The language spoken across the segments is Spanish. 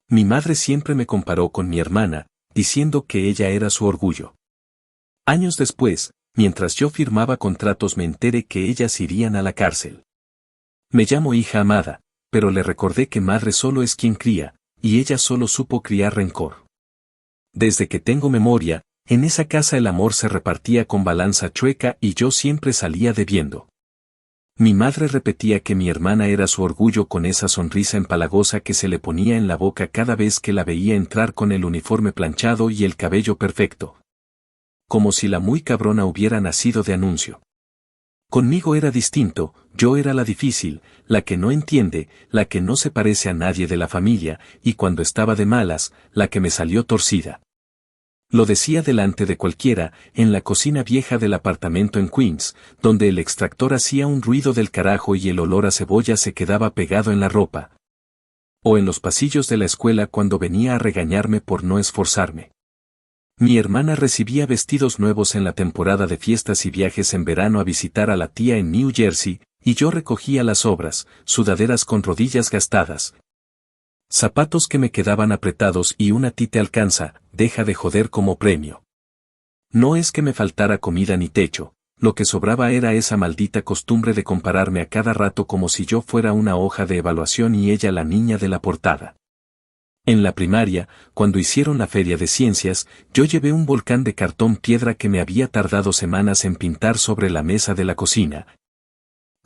Mi madre siempre me comparó con mi hermana, diciendo que ella era su orgullo. Años después, mientras yo firmaba contratos me enteré que ellas irían a la cárcel. Me llamo hija amada, pero le recordé que madre solo es quien cría, y ella solo supo criar rencor. Desde que tengo memoria, en esa casa el amor se repartía con balanza chueca y yo siempre salía debiendo. Mi madre repetía que mi hermana era su orgullo con esa sonrisa empalagosa que se le ponía en la boca cada vez que la veía entrar con el uniforme planchado y el cabello perfecto. Como si la muy cabrona hubiera nacido de anuncio. Conmigo era distinto, yo era la difícil, la que no entiende, la que no se parece a nadie de la familia, y cuando estaba de malas, la que me salió torcida. Lo decía delante de cualquiera, en la cocina vieja del apartamento en Queens, donde el extractor hacía un ruido del carajo y el olor a cebolla se quedaba pegado en la ropa. O en los pasillos de la escuela cuando venía a regañarme por no esforzarme. Mi hermana recibía vestidos nuevos en la temporada de fiestas y viajes en verano a visitar a la tía en New Jersey, y yo recogía las sobras, sudaderas con rodillas gastadas, zapatos que me quedaban apretados y una ti te alcanza, deja de joder como premio. No es que me faltara comida ni techo, lo que sobraba era esa maldita costumbre de compararme a cada rato como si yo fuera una hoja de evaluación y ella la niña de la portada. En la primaria, cuando hicieron la feria de ciencias, yo llevé un volcán de cartón piedra que me había tardado semanas en pintar sobre la mesa de la cocina,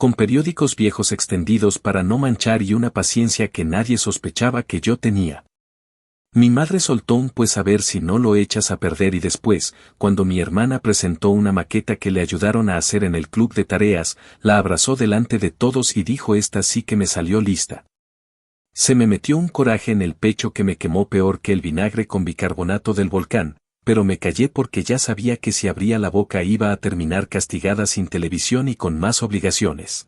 con periódicos viejos extendidos para no manchar y una paciencia que nadie sospechaba que yo tenía. Mi madre soltó un pues a ver si no lo echas a perder y después, cuando mi hermana presentó una maqueta que le ayudaron a hacer en el club de tareas, la abrazó delante de todos y dijo esta sí que me salió lista. Se me metió un coraje en el pecho que me quemó peor que el vinagre con bicarbonato del volcán, pero me callé porque ya sabía que si abría la boca iba a terminar castigada sin televisión y con más obligaciones.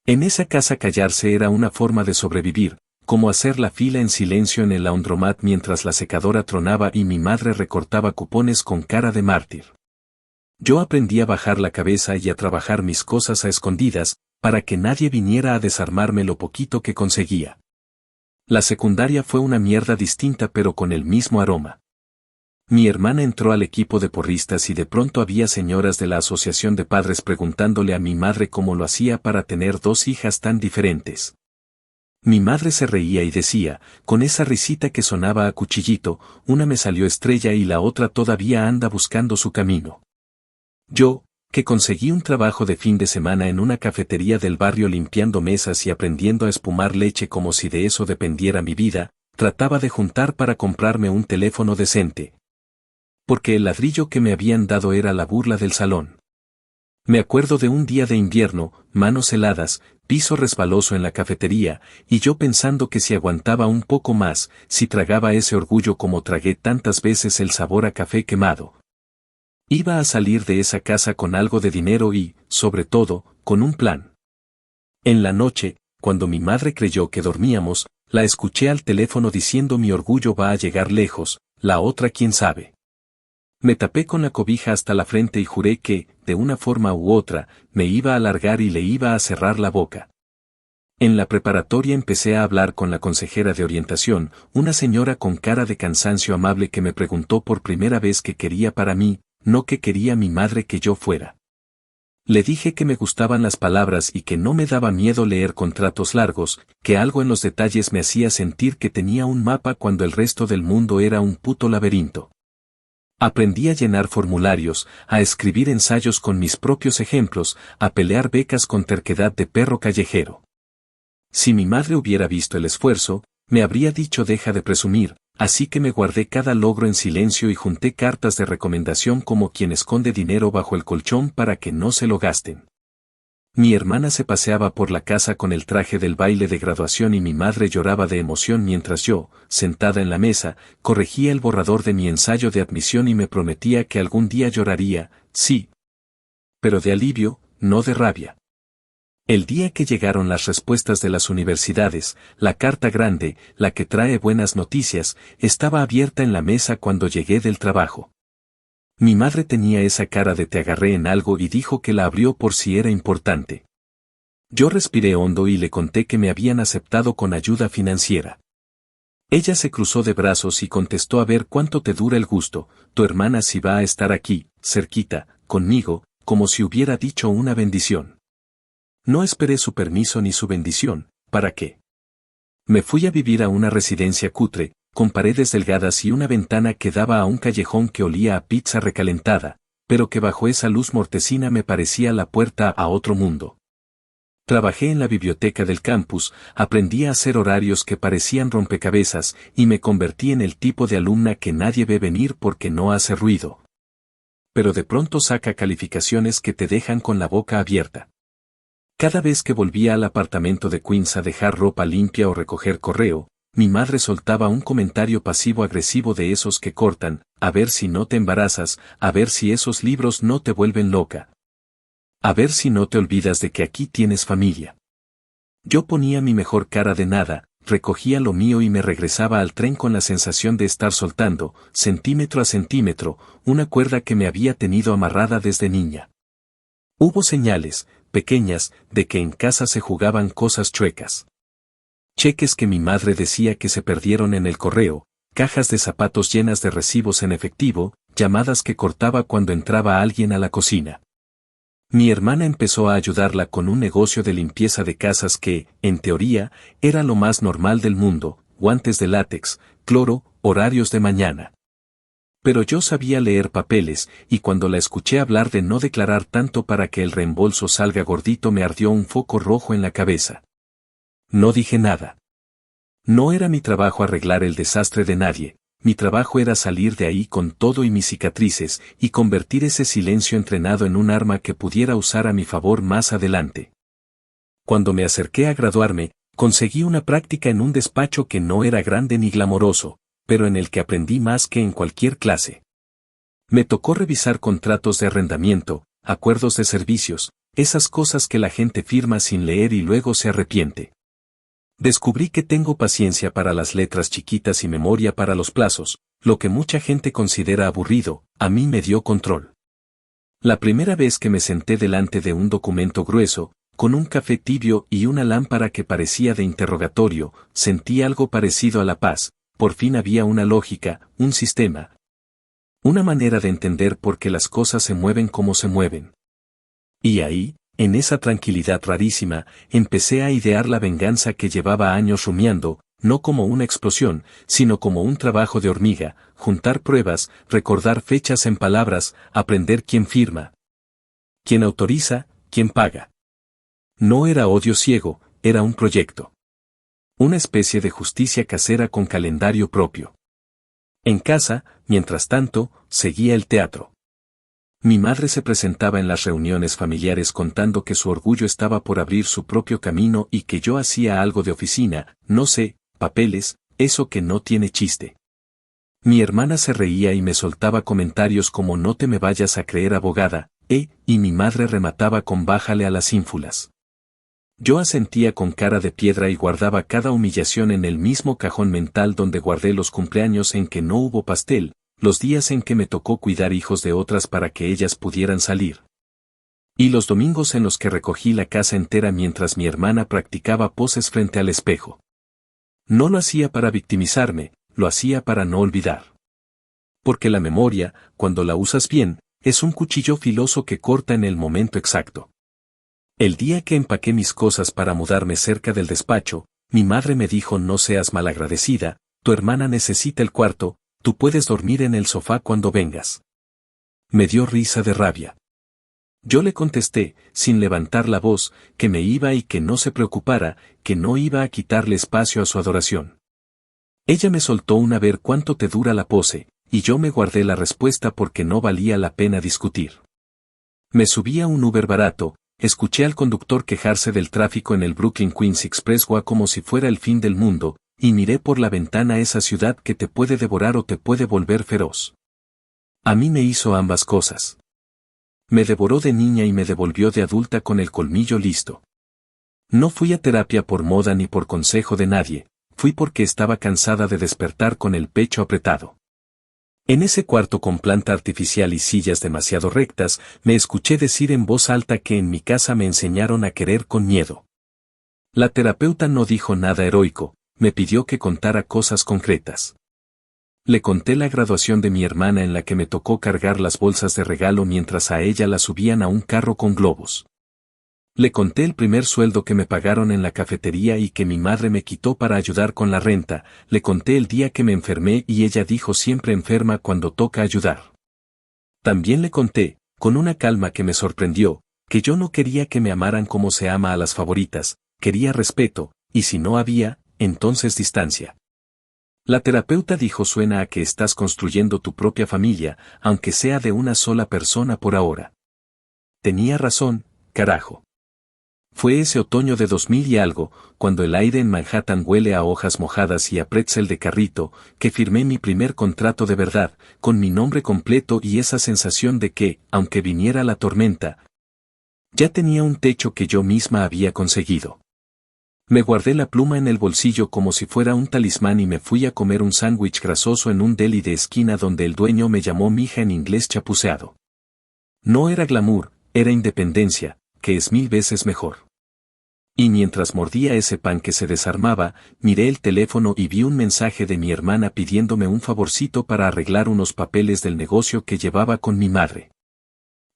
En esa casa callarse era una forma de sobrevivir, como hacer la fila en silencio en el laundromat mientras la secadora tronaba y mi madre recortaba cupones con cara de mártir. Yo aprendí a bajar la cabeza y a trabajar mis cosas a escondidas, para que nadie viniera a desarmarme lo poquito que conseguía. La secundaria fue una mierda distinta pero con el mismo aroma. Mi hermana entró al equipo de porristas y de pronto había señoras de la asociación de padres preguntándole a mi madre cómo lo hacía para tener dos hijas tan diferentes. Mi madre se reía y decía, con esa risita que sonaba a cuchillito, una me salió estrella y la otra todavía anda buscando su camino. Yo, que conseguí un trabajo de fin de semana en una cafetería del barrio limpiando mesas y aprendiendo a espumar leche como si de eso dependiera mi vida, trataba de juntar para comprarme un teléfono decente. Porque el ladrillo que me habían dado era la burla del salón. Me acuerdo de un día de invierno, manos heladas, piso resbaloso en la cafetería, y yo pensando que si aguantaba un poco más, si tragaba ese orgullo como tragué tantas veces el sabor a café quemado, iba a salir de esa casa con algo de dinero y, sobre todo, con un plan. En la noche, cuando mi madre creyó que dormíamos, la escuché al teléfono diciendo mi orgullo va a llegar lejos, la otra quién sabe. Me tapé con la cobija hasta la frente y juré que, de una forma u otra, me iba a largar y le iba a cerrar la boca. En la preparatoria empecé a hablar con la consejera de orientación, una señora con cara de cansancio amable que me preguntó por primera vez qué quería para mí, no qué quería mi madre que yo fuera. Le dije que me gustaban las palabras y que no me daba miedo leer contratos largos, que algo en los detalles me hacía sentir que tenía un mapa cuando el resto del mundo era un puto laberinto. Aprendí a llenar formularios, a escribir ensayos con mis propios ejemplos, a pelear becas con terquedad de perro callejero. Si mi madre hubiera visto el esfuerzo, me habría dicho deja de presumir, así que me guardé cada logro en silencio y junté cartas de recomendación como quien esconde dinero bajo el colchón para que no se lo gasten. Mi hermana se paseaba por la casa con el traje del baile de graduación y mi madre lloraba de emoción mientras yo, sentada en la mesa, corregía el borrador de mi ensayo de admisión y me prometía que algún día lloraría, sí. Pero de alivio, no de rabia. El día que llegaron las respuestas de las universidades, la carta grande, la que trae buenas noticias, estaba abierta en la mesa cuando llegué del trabajo. Mi madre tenía esa cara de te agarré en algo y dijo que la abrió por si era importante. Yo respiré hondo y le conté que me habían aceptado con ayuda financiera. Ella se cruzó de brazos y contestó: a ver cuánto te dura el gusto, tu hermana sí va a estar aquí, cerquita, conmigo, como si hubiera dicho una bendición. No esperé su permiso ni su bendición, ¿para qué? Me fui a vivir a una residencia cutre, con paredes delgadas y una ventana que daba a un callejón que olía a pizza recalentada, pero que bajo esa luz mortecina me parecía la puerta a otro mundo. Trabajé en la biblioteca del campus, aprendí a hacer horarios que parecían rompecabezas y me convertí en el tipo de alumna que nadie ve venir porque no hace ruido. Pero de pronto saca calificaciones que te dejan con la boca abierta. Cada vez que volvía al apartamento de Queens a dejar ropa limpia o recoger correo, mi madre soltaba un comentario pasivo-agresivo de esos que cortan: a ver si no te embarazas, a ver si esos libros no te vuelven loca. A ver si no te olvidas de que aquí tienes familia. Yo ponía mi mejor cara de nada, recogía lo mío y me regresaba al tren con la sensación de estar soltando, centímetro a centímetro, una cuerda que me había tenido amarrada desde niña. Hubo señales, pequeñas, de que en casa se jugaban cosas chuecas. Cheques que mi madre decía que se perdieron en el correo, cajas de zapatos llenas de recibos en efectivo, llamadas que cortaba cuando entraba alguien a la cocina. Mi hermana empezó a ayudarla con un negocio de limpieza de casas que, en teoría, era lo más normal del mundo: guantes de látex, cloro, horarios de mañana. Pero yo sabía leer papeles, y cuando la escuché hablar de no declarar tanto para que el reembolso salga gordito, me ardió un foco rojo en la cabeza. No dije nada. No era mi trabajo arreglar el desastre de nadie. Mi trabajo era salir de ahí con todo y mis cicatrices, y convertir ese silencio entrenado en un arma que pudiera usar a mi favor más adelante. Cuando me acerqué a graduarme, conseguí una práctica en un despacho que no era grande ni glamoroso, pero en el que aprendí más que en cualquier clase. Me tocó revisar contratos de arrendamiento, acuerdos de servicios, esas cosas que la gente firma sin leer y luego se arrepiente. Descubrí que tengo paciencia para las letras chiquitas y memoria para los plazos. Lo que mucha gente considera aburrido, a mí me dio control. La primera vez que me senté delante de un documento grueso, con un café tibio y una lámpara que parecía de interrogatorio, sentí algo parecido a la paz. Por fin había una lógica, un sistema. Una manera de entender por qué las cosas se mueven como se mueven. Y ahí, en esa tranquilidad rarísima, empecé a idear la venganza que llevaba años rumiando, no como una explosión, sino como un trabajo de hormiga: juntar pruebas, recordar fechas en palabras, aprender quién firma, quién autoriza, quién paga. No era odio ciego, era un proyecto. Una especie de justicia casera con calendario propio. En casa, mientras tanto, seguía el teatro. Mi madre se presentaba en las reuniones familiares contando que su orgullo estaba por abrir su propio camino y que yo hacía algo de oficina, no sé, papeles, eso que no tiene chiste. Mi hermana se reía y me soltaba comentarios como: no te me vayas a creer abogada, y mi madre remataba con: bájale a las ínfulas. Yo asentía con cara de piedra y guardaba cada humillación en el mismo cajón mental donde guardé los cumpleaños en que no hubo pastel, los días en que me tocó cuidar hijos de otras para que ellas pudieran salir. Y los domingos en los que recogí la casa entera mientras mi hermana practicaba poses frente al espejo. No lo hacía para victimizarme, lo hacía para no olvidar. Porque la memoria, cuando la usas bien, es un cuchillo filoso que corta en el momento exacto. El día que empaqué mis cosas para mudarme cerca del despacho, mi madre me dijo: no seas malagradecida, tu hermana necesita el cuarto, tú puedes dormir en el sofá cuando vengas. Me dio risa de rabia. Yo le contesté, sin levantar la voz, que me iba y que no se preocupara, que no iba a quitarle espacio a su adoración. Ella me soltó un: a ver cuánto te dura la pose, y yo me guardé la respuesta porque no valía la pena discutir. Me subí a un Uber barato, escuché al conductor quejarse del tráfico en el Brooklyn Queens Expressway como si fuera el fin del mundo, y miré por la ventana esa ciudad que te puede devorar o te puede volver feroz. A mí me hizo ambas cosas. Me devoró de niña y me devolvió de adulta con el colmillo listo. No fui a terapia por moda ni por consejo de nadie, fui porque estaba cansada de despertar con el pecho apretado. En ese cuarto con planta artificial y sillas demasiado rectas, me escuché decir en voz alta que en mi casa me enseñaron a querer con miedo. La terapeuta no dijo nada heroico, me pidió que contara cosas concretas. Le conté la graduación de mi hermana en la que me tocó cargar las bolsas de regalo mientras a ella la subían a un carro con globos. Le conté el primer sueldo que me pagaron en la cafetería y que mi madre me quitó para ayudar con la renta, le conté el día que me enfermé y ella dijo siempre enferma cuando toca ayudar. También le conté, con una calma que me sorprendió, que yo no quería que me amaran como se ama a las favoritas, quería respeto, y si no había, entonces distancia. La terapeuta dijo suena a que estás construyendo tu propia familia, aunque sea de una sola persona por ahora. Tenía razón, carajo. Fue ese otoño de 2000 y algo, cuando el aire en Manhattan huele a hojas mojadas y a pretzel de carrito, que firmé mi primer contrato de verdad, con mi nombre completo y esa sensación de que, aunque viniera la tormenta, ya tenía un techo que yo misma había conseguido. Me guardé la pluma en el bolsillo como si fuera un talismán y me fui a comer un sándwich grasoso en un deli de esquina donde el dueño me llamó mija en inglés chapuceado. No era glamour, era independencia, que es 1000 veces mejor. Y mientras mordía ese pan que se desarmaba, miré el teléfono y vi un mensaje de mi hermana pidiéndome un favorcito para arreglar unos papeles del negocio que llevaba con mi madre.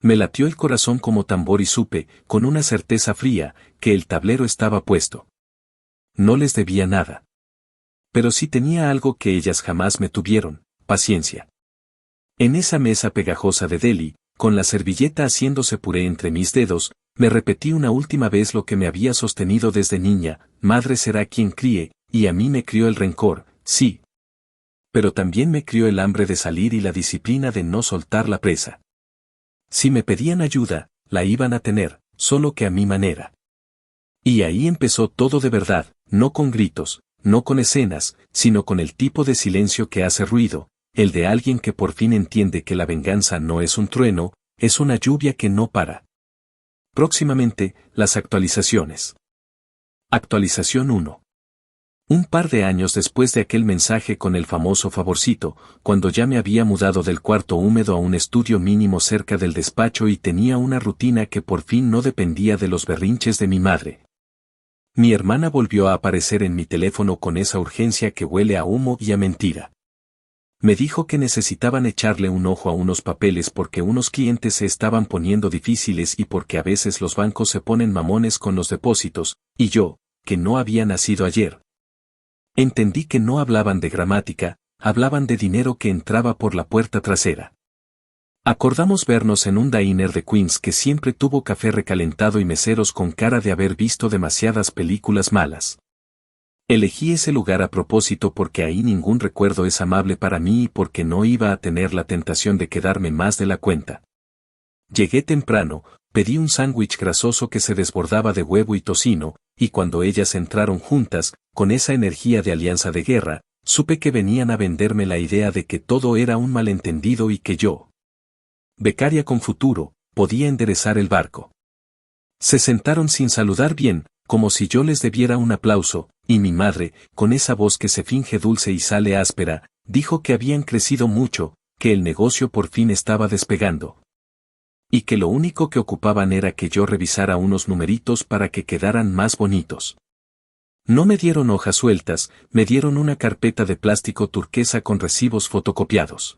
Me latió el corazón como tambor y supe, con una certeza fría, que el tablero estaba puesto. No les debía nada. Pero sí tenía algo que ellas jamás me tuvieron, paciencia. En esa mesa pegajosa de deli, con la servilleta haciéndose puré entre mis dedos, me repetí una última vez lo que me había sostenido desde niña, madre será quien críe, y a mí me crió el rencor, sí. Pero también me crió el hambre de salir y la disciplina de no soltar la presa. Si me pedían ayuda, la iban a tener, solo que a mi manera. Y ahí empezó todo de verdad, no con gritos, no con escenas, sino con el tipo de silencio que hace ruido, el de alguien que por fin entiende que la venganza no es un trueno, es una lluvia que no para. Próximamente, las actualizaciones. Actualización 1. Un par de años después de aquel mensaje con el famoso favorcito, cuando ya me había mudado del cuarto húmedo a un estudio mínimo cerca del despacho y tenía una rutina que por fin no dependía de los berrinches de mi madre. Mi hermana volvió a aparecer en mi teléfono con esa urgencia que huele a humo y a mentira. Me dijo que necesitaban echarle un ojo a unos papeles porque unos clientes se estaban poniendo difíciles y porque a veces los bancos se ponen mamones con los depósitos, y yo, que no había nacido ayer. Entendí que no hablaban de gramática, hablaban de dinero que entraba por la puerta trasera. Acordamos vernos en un diner de Queens que siempre tuvo café recalentado y meseros con cara de haber visto demasiadas películas malas. Elegí ese lugar a propósito porque ahí ningún recuerdo es amable para mí y porque no iba a tener la tentación de quedarme más de la cuenta. Llegué temprano, pedí un sándwich grasoso que se desbordaba de huevo y tocino, y cuando ellas entraron juntas, con esa energía de alianza de guerra, supe que venían a venderme la idea de que todo era un malentendido y que yo, becaria con futuro, podía enderezar el barco. Se sentaron sin saludar bien, como si yo les debiera un aplauso, y mi madre, con esa voz que se finge dulce y sale áspera, dijo que habían crecido mucho, que el negocio por fin estaba despegando. Y que lo único que ocupaban era que yo revisara unos numeritos para que quedaran más bonitos. No me dieron hojas sueltas, me dieron una carpeta de plástico turquesa con recibos fotocopiados.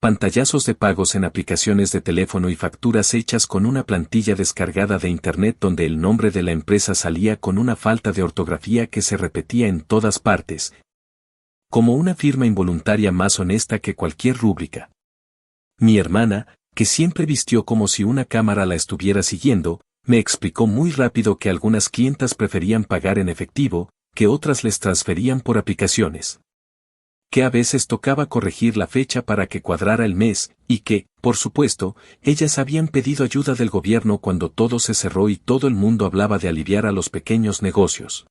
Pantallazos de pagos en aplicaciones de teléfono y facturas hechas con una plantilla descargada de internet donde el nombre de la empresa salía con una falta de ortografía que se repetía en todas partes, como una firma involuntaria más honesta que cualquier rúbrica. Mi hermana, que siempre vistió como si una cámara la estuviera siguiendo, me explicó muy rápido que algunas clientas preferían pagar en efectivo, que otras les transferían por aplicaciones. Que a veces tocaba corregir la fecha para que cuadrara el mes, y que, por supuesto, ellas habían pedido ayuda del gobierno cuando todo se cerró y todo el mundo hablaba de aliviar a los pequeños negocios.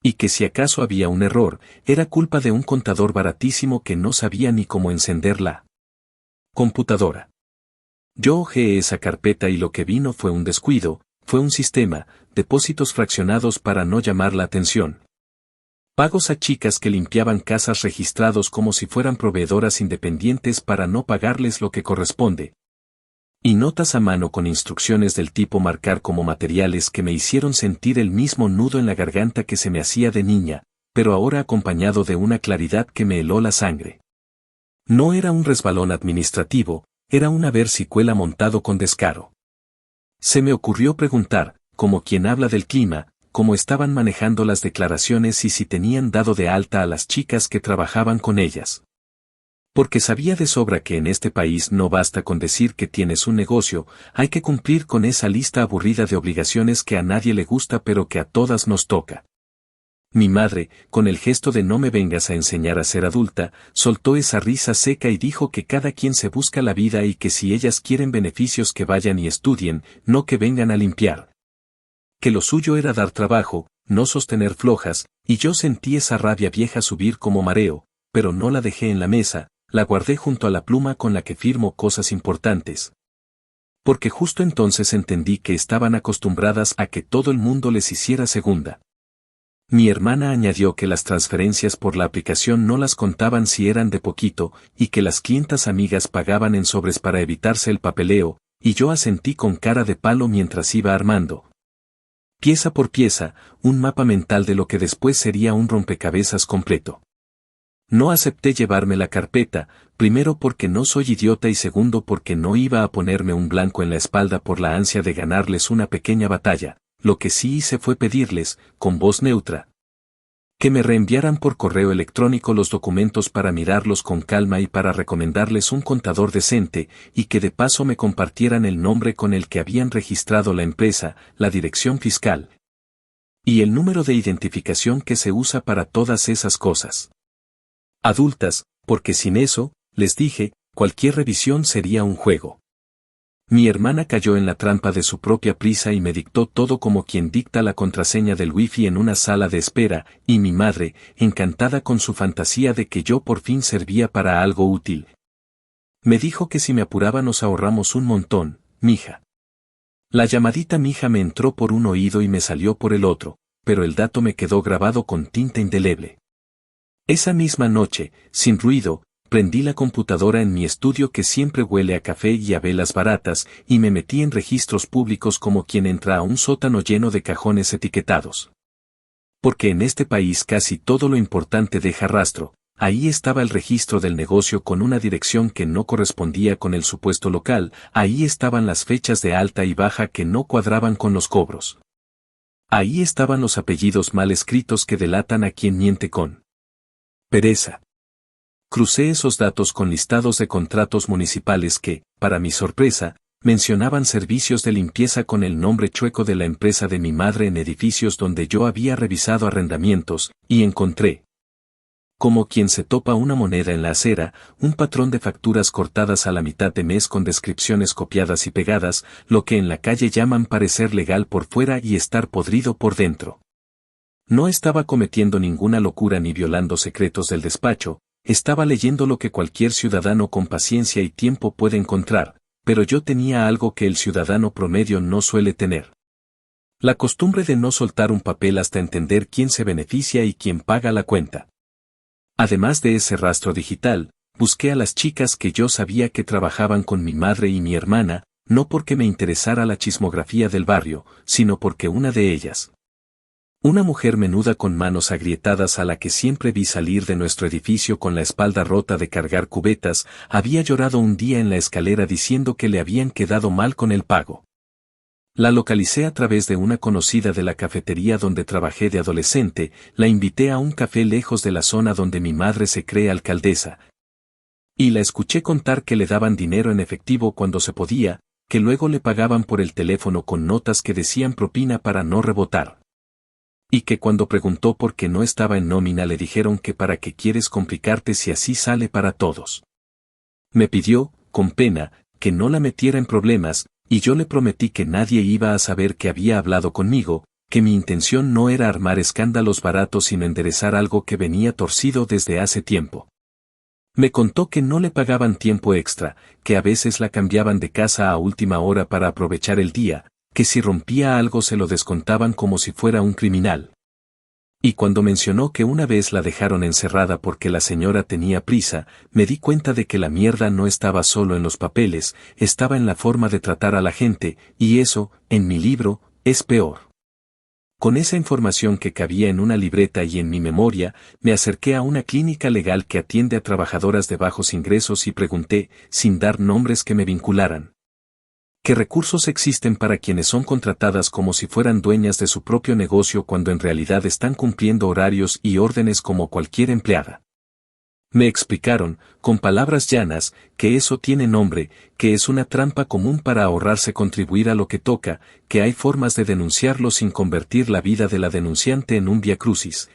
Y que si acaso había un error, era culpa de un contador baratísimo que no sabía ni cómo encender la computadora. Yo hojeé esa carpeta y lo que vino fue un descuido, fue un sistema, depósitos fraccionados para no llamar la atención. Pagos a chicas que limpiaban casas registrados como si fueran proveedoras independientes para no pagarles lo que corresponde. Y notas a mano con instrucciones del tipo marcar como materiales que me hicieron sentir el mismo nudo en la garganta que se me hacía de niña, pero ahora acompañado de una claridad que me heló la sangre. No era un resbalón administrativo, era una versicuela montado con descaro. Se me ocurrió preguntar, como quien habla del clima, cómo estaban manejando las declaraciones y si tenían dado de alta a las chicas que trabajaban con ellas. Porque sabía de sobra que en este país no basta con decir que tienes un negocio, hay que cumplir con esa lista aburrida de obligaciones que a nadie le gusta pero que a todas nos toca. Mi madre, con el gesto de no me vengas a enseñar a ser adulta, soltó esa risa seca y dijo que cada quien se busca la vida y que si ellas quieren beneficios que vayan y estudien, no que vengan a limpiar. Que lo suyo era dar trabajo, no sostener flojas, y yo sentí esa rabia vieja subir como mareo, pero no la dejé en la mesa, la guardé junto a la pluma con la que firmo cosas importantes. Porque justo entonces entendí que estaban acostumbradas a que todo el mundo les hiciera segunda. Mi hermana añadió que las transferencias por la aplicación no las contaban si eran de poquito, y que las clientas amigas pagaban en sobres para evitarse el papeleo, y yo asentí con cara de palo mientras iba armando, pieza por pieza, un mapa mental de lo que después sería un rompecabezas completo. No acepté llevarme la carpeta, primero porque no soy idiota y segundo porque no iba a ponerme un blanco en la espalda por la ansia de ganarles una pequeña batalla. Lo que sí hice fue pedirles, con voz neutra, que me reenviaran por correo electrónico los documentos para mirarlos con calma y para recomendarles un contador decente, y que de paso me compartieran el nombre con el que habían registrado la empresa, la dirección fiscal y el número de identificación que se usa para todas esas cosas adultas, porque sin eso, les dije, cualquier revisión sería un juego. Mi hermana cayó en la trampa de su propia prisa y me dictó todo como quien dicta la contraseña del wifi en una sala de espera, y mi madre, encantada con su fantasía de que yo por fin servía para algo útil, me dijo que si me apuraba nos ahorramos un montón, mija. La llamadita mija me entró por un oído y me salió por el otro, pero el dato me quedó grabado con tinta indeleble. Esa misma noche, sin ruido, prendí la computadora en mi estudio que siempre huele a café y a velas baratas, y me metí en registros públicos como quien entra a un sótano lleno de cajones etiquetados. Porque en este país casi todo lo importante deja rastro, ahí estaba el registro del negocio con una dirección que no correspondía con el supuesto local, ahí estaban las fechas de alta y baja que no cuadraban con los cobros. Ahí estaban los apellidos mal escritos que delatan a quien miente con pereza. Crucé esos datos con listados de contratos municipales que, para mi sorpresa, mencionaban servicios de limpieza con el nombre chueco de la empresa de mi madre en edificios donde yo había revisado arrendamientos, y encontré, como quien se topa una moneda en la acera, un patrón de facturas cortadas a la mitad de mes con descripciones copiadas y pegadas, lo que en la calle llaman parecer legal por fuera y estar podrido por dentro. No estaba cometiendo ninguna locura ni violando secretos del despacho, estaba leyendo lo que cualquier ciudadano con paciencia y tiempo puede encontrar, pero yo tenía algo que el ciudadano promedio no suele tener. La costumbre de no soltar un papel hasta entender quién se beneficia y quién paga la cuenta. Además de ese rastro digital, busqué a las chicas que yo sabía que trabajaban con mi madre y mi hermana, no porque me interesara la chismografía del barrio, sino porque una de ellas, una mujer menuda con manos agrietadas a la que siempre vi salir de nuestro edificio con la espalda rota de cargar cubetas, había llorado un día en la escalera diciendo que le habían quedado mal con el pago. La localicé a través de una conocida de la cafetería donde trabajé de adolescente, la invité a un café lejos de la zona donde mi madre se cree alcaldesa. Y la escuché contar que le daban dinero en efectivo cuando se podía, que luego le pagaban por el teléfono con notas que decían propina para no rebotar. Y que cuando preguntó por qué no estaba en nómina le dijeron que para qué quieres complicarte si así sale para todos. Me pidió, con pena, que no la metiera en problemas, y yo le prometí que nadie iba a saber que había hablado conmigo, que mi intención no era armar escándalos baratos sino enderezar algo que venía torcido desde hace tiempo. Me contó que no le pagaban tiempo extra, que a veces la cambiaban de casa a última hora para aprovechar el día, que si rompía algo se lo descontaban como si fuera un criminal. Y cuando mencionó que una vez la dejaron encerrada porque la señora tenía prisa, me di cuenta de que la mierda no estaba solo en los papeles, estaba en la forma de tratar a la gente, y eso, en mi libro, es peor. Con esa información que cabía en una libreta y en mi memoria, me acerqué a una clínica legal que atiende a trabajadoras de bajos ingresos y pregunté, sin dar nombres que me vincularan: ¿qué recursos existen para quienes son contratadas como si fueran dueñas de su propio negocio cuando en realidad están cumpliendo horarios y órdenes como cualquier empleada? Me explicaron, con palabras llanas, que eso tiene nombre, que es una trampa común para ahorrarse contribuir a lo que toca, que hay formas de denunciarlo sin convertir la vida de la denunciante en un viacrucis.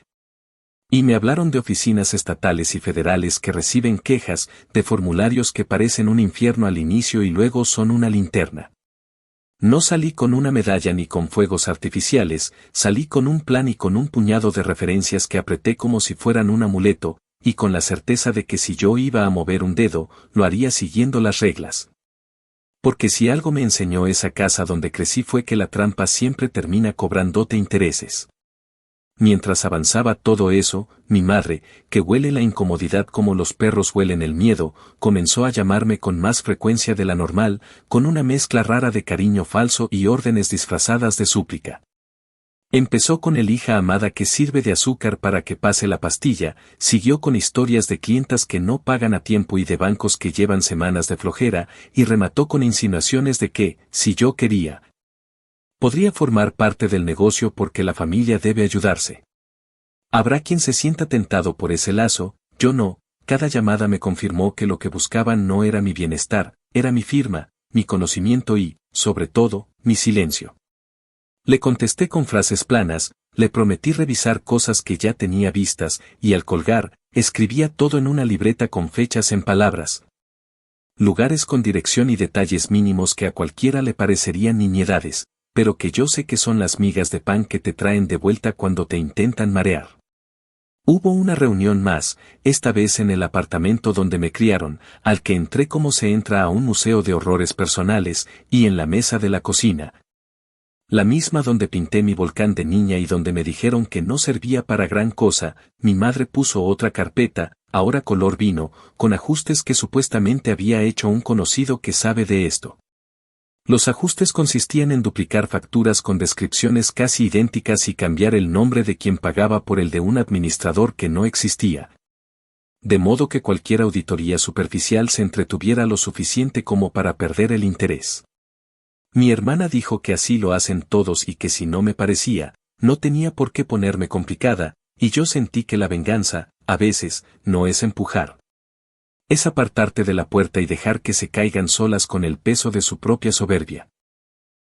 Y me hablaron de oficinas estatales y federales que reciben quejas, de formularios que parecen un infierno al inicio y luego son una linterna. No salí con una medalla ni con fuegos artificiales, salí con un plan y con un puñado de referencias que apreté como si fueran un amuleto, y con la certeza de que si yo iba a mover un dedo, lo haría siguiendo las reglas. Porque si algo me enseñó esa casa donde crecí fue que la trampa siempre termina cobrándote intereses. Mientras avanzaba todo eso, mi madre, que huele la incomodidad como los perros huelen el miedo, comenzó a llamarme con más frecuencia de la normal, con una mezcla rara de cariño falso y órdenes disfrazadas de súplica. Empezó con el hija amada que sirve de azúcar para que pase la pastilla, siguió con historias de clientas que no pagan a tiempo y de bancos que llevan semanas de flojera, y remató con insinuaciones de que, si yo quería, podría formar parte del negocio porque la familia debe ayudarse. Habrá quien se sienta tentado por ese lazo, yo no. Cada llamada me confirmó que lo que buscaban no era mi bienestar, era mi firma, mi conocimiento y, sobre todo, mi silencio. Le contesté con frases planas, le prometí revisar cosas que ya tenía vistas, y al colgar, escribía todo en una libreta con fechas en palabras. Lugares con dirección y detalles mínimos que a cualquiera le parecerían niñedades, pero que yo sé que son las migas de pan que te traen de vuelta cuando te intentan marear. Hubo una reunión más, esta vez en el apartamento donde me criaron, al que entré como se entra a un museo de horrores personales, y en la mesa de la cocina, la misma donde pinté mi volcán de niña y donde me dijeron que no servía para gran cosa, mi madre puso otra carpeta, ahora color vino, con ajustes que supuestamente había hecho un conocido que sabe de esto. Los ajustes consistían en duplicar facturas con descripciones casi idénticas y cambiar el nombre de quien pagaba por el de un administrador que no existía. De modo que cualquier auditoría superficial se entretuviera lo suficiente como para perder el interés. Mi hermana dijo que así lo hacen todos y que si no me parecía, no tenía por qué ponerme complicada, y yo sentí que la venganza, a veces, no es empujar. Es apartarte de la puerta y dejar que se caigan solas con el peso de su propia soberbia.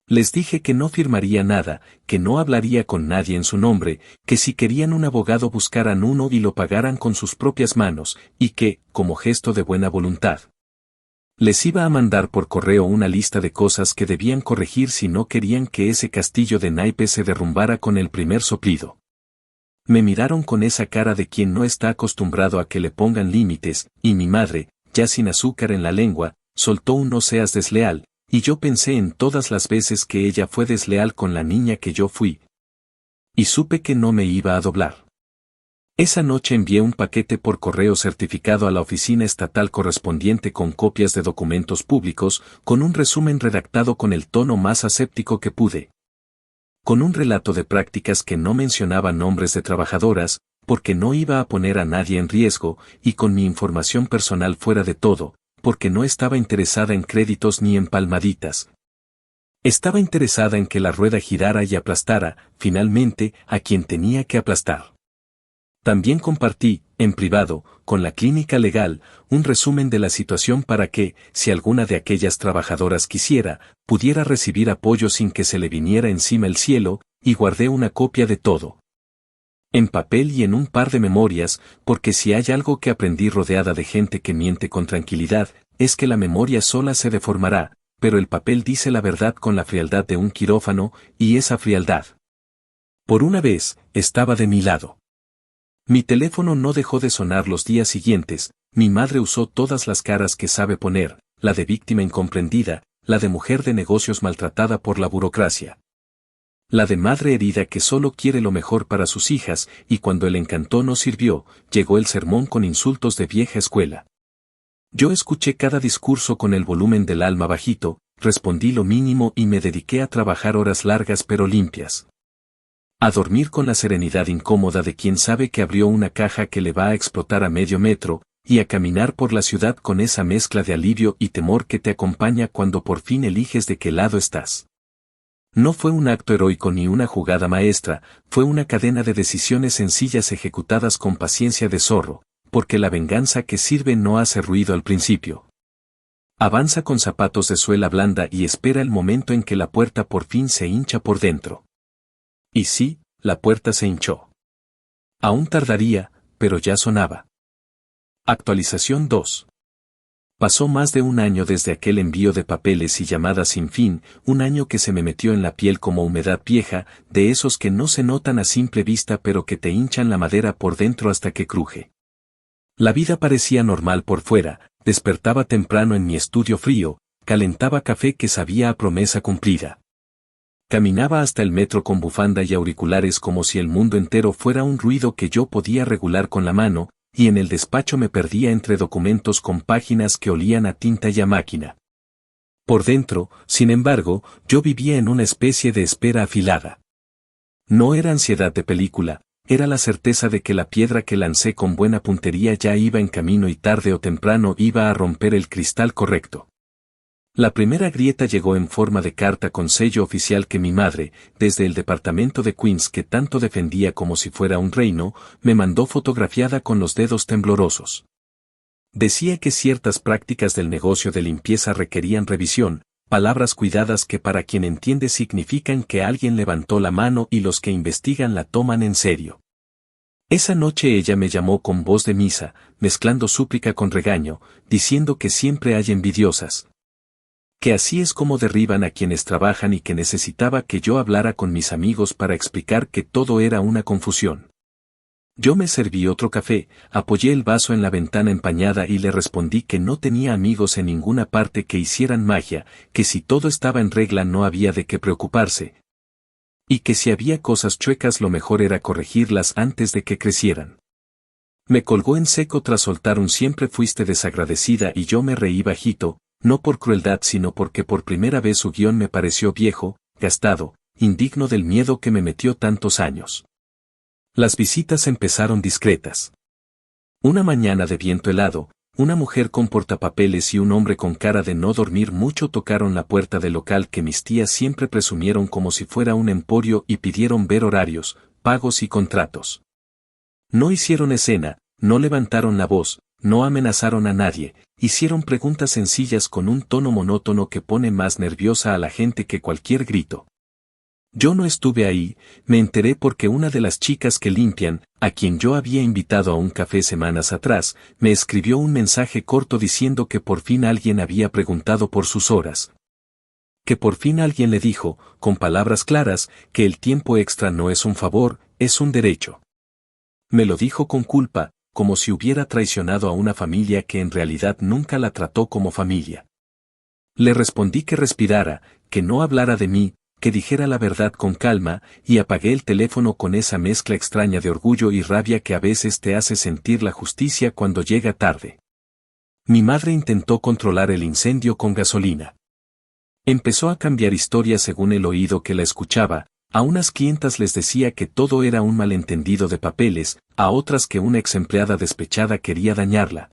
Les dije que no firmaría nada, que no hablaría con nadie en su nombre, que si querían un abogado buscaran uno y lo pagaran con sus propias manos, y que, como gesto de buena voluntad, les iba a mandar por correo una lista de cosas que debían corregir si no querían que ese castillo de naipes se derrumbara con el primer soplido. Me miraron con esa cara de quien no está acostumbrado a que le pongan límites, y mi madre, ya sin azúcar en la lengua, soltó un no seas desleal, y yo pensé en todas las veces que ella fue desleal con la niña que yo fui. Y supe que no me iba a doblar. Esa noche envié un paquete por correo certificado a la oficina estatal correspondiente con copias de documentos públicos, con un resumen redactado con el tono más aséptico que pude. Con un relato de prácticas que no mencionaba nombres de trabajadoras, porque no iba a poner a nadie en riesgo, y con mi información personal fuera de todo, porque no estaba interesada en créditos ni en palmaditas. Estaba interesada en que la rueda girara y aplastara, finalmente, a quien tenía que aplastar. También compartí, en privado, con la clínica legal, un resumen de la situación para que, si alguna de aquellas trabajadoras quisiera, pudiera recibir apoyo sin que se le viniera encima el cielo, y guardé una copia de todo. En papel y en un par de memorias, porque si hay algo que aprendí rodeada de gente que miente con tranquilidad, es que la memoria sola se deformará, pero el papel dice la verdad con la frialdad de un quirófano, y esa frialdad, por una vez, estaba de mi lado. Mi teléfono no dejó de sonar los días siguientes, mi madre usó todas las caras que sabe poner, la de víctima incomprendida, la de mujer de negocios maltratada por la burocracia, la de madre herida que solo quiere lo mejor para sus hijas, y cuando el encanto no sirvió, llegó el sermón con insultos de vieja escuela. Yo escuché cada discurso con el volumen del alma bajito, respondí lo mínimo y me dediqué a trabajar horas largas pero limpias. A dormir con la serenidad incómoda de quien sabe que abrió una caja que le va a explotar a medio metro, y a caminar por la ciudad con esa mezcla de alivio y temor que te acompaña cuando por fin eliges de qué lado estás. No fue un acto heroico ni una jugada maestra, fue una cadena de decisiones sencillas ejecutadas con paciencia de zorro, porque la venganza que sirve no hace ruido al principio. Avanza con zapatos de suela blanda y espera el momento en que la puerta por fin se hincha por dentro. Y sí, la puerta se hinchó. Aún tardaría, pero ya sonaba. Actualización 2. Pasó más de un año desde aquel envío de papeles y llamadas sin fin, un año que se me metió en la piel como humedad vieja, de esos que no se notan a simple vista pero que te hinchan la madera por dentro hasta que cruje. La vida parecía normal por fuera, despertaba temprano en mi estudio frío, calentaba café que sabía a promesa cumplida. Caminaba hasta el metro con bufanda y auriculares como si el mundo entero fuera un ruido que yo podía regular con la mano, y en el despacho me perdía entre documentos con páginas que olían a tinta y a máquina. Por dentro, sin embargo, yo vivía en una especie de espera afilada. No era ansiedad de película, era la certeza de que la piedra que lancé con buena puntería ya iba en camino y tarde o temprano iba a romper el cristal correcto. La primera grieta llegó en forma de carta con sello oficial que mi madre, desde el departamento de Queens que tanto defendía como si fuera un reino, me mandó fotografiada con los dedos temblorosos. Decía que ciertas prácticas del negocio de limpieza requerían revisión, palabras cuidadas que para quien entiende significan que alguien levantó la mano y los que investigan la toman en serio. Esa noche ella me llamó con voz de misa, mezclando súplica con regaño, diciendo que siempre hay envidiosas. Que así es como derriban a quienes trabajan y que necesitaba que yo hablara con mis amigos para explicar que todo era una confusión. Yo me serví otro café, apoyé el vaso en la ventana empañada y le respondí que no tenía amigos en ninguna parte que hicieran magia, que si todo estaba en regla no había de qué preocuparse. Y que si había cosas chuecas lo mejor era corregirlas antes de que crecieran. Me colgó en seco tras soltar un siempre fuiste desagradecida y yo me reí bajito, no por crueldad sino porque por primera vez su guión me pareció viejo, gastado, indigno del miedo que me metió tantos años. Las visitas empezaron discretas. Una mañana de viento helado, una mujer con portapapeles y un hombre con cara de no dormir mucho tocaron la puerta del local que mis tías siempre presumieron como si fuera un emporio y pidieron ver horarios, pagos y contratos. No hicieron escena, no levantaron la voz, no amenazaron a nadie, hicieron preguntas sencillas con un tono monótono que pone más nerviosa a la gente que cualquier grito. Yo no estuve ahí, me enteré porque una de las chicas que limpian, a quien yo había invitado a un café semanas atrás, me escribió un mensaje corto diciendo que por fin alguien había preguntado por sus horas. Que por fin alguien le dijo, con palabras claras, que el tiempo extra no es un favor, es un derecho. Me lo dijo con culpa, como si hubiera traicionado a una familia que en realidad nunca la trató como familia. Le respondí que respirara, que no hablara de mí, que dijera la verdad con calma, y apagué el teléfono con esa mezcla extraña de orgullo y rabia que a veces te hace sentir la justicia cuando llega tarde. Mi madre intentó controlar el incendio con gasolina. Empezó a cambiar historias según el oído que la escuchaba. A unas clientas les decía que todo era un malentendido de papeles, a otras que una exempleada despechada quería dañarla.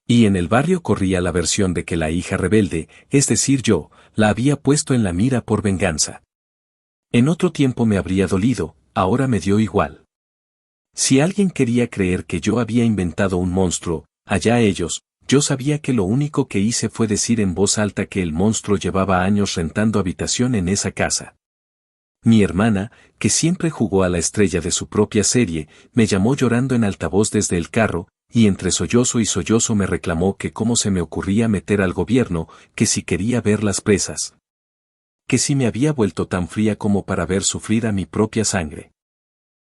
Y en el barrio corría la versión de que la hija rebelde, es decir yo, la había puesto en la mira por venganza. En otro tiempo me habría dolido, ahora me dio igual. Si alguien quería creer que yo había inventado un monstruo, allá ellos, yo sabía que lo único que hice fue decir en voz alta que el monstruo llevaba años rentando habitación en esa casa. Mi hermana, que siempre jugó a la estrella de su propia serie, me llamó llorando en altavoz desde el carro, y entre sollozo y sollozo me reclamó que cómo se me ocurría meter al gobierno, que si quería ver las presas. Que si me había vuelto tan fría como para ver sufrir a mi propia sangre.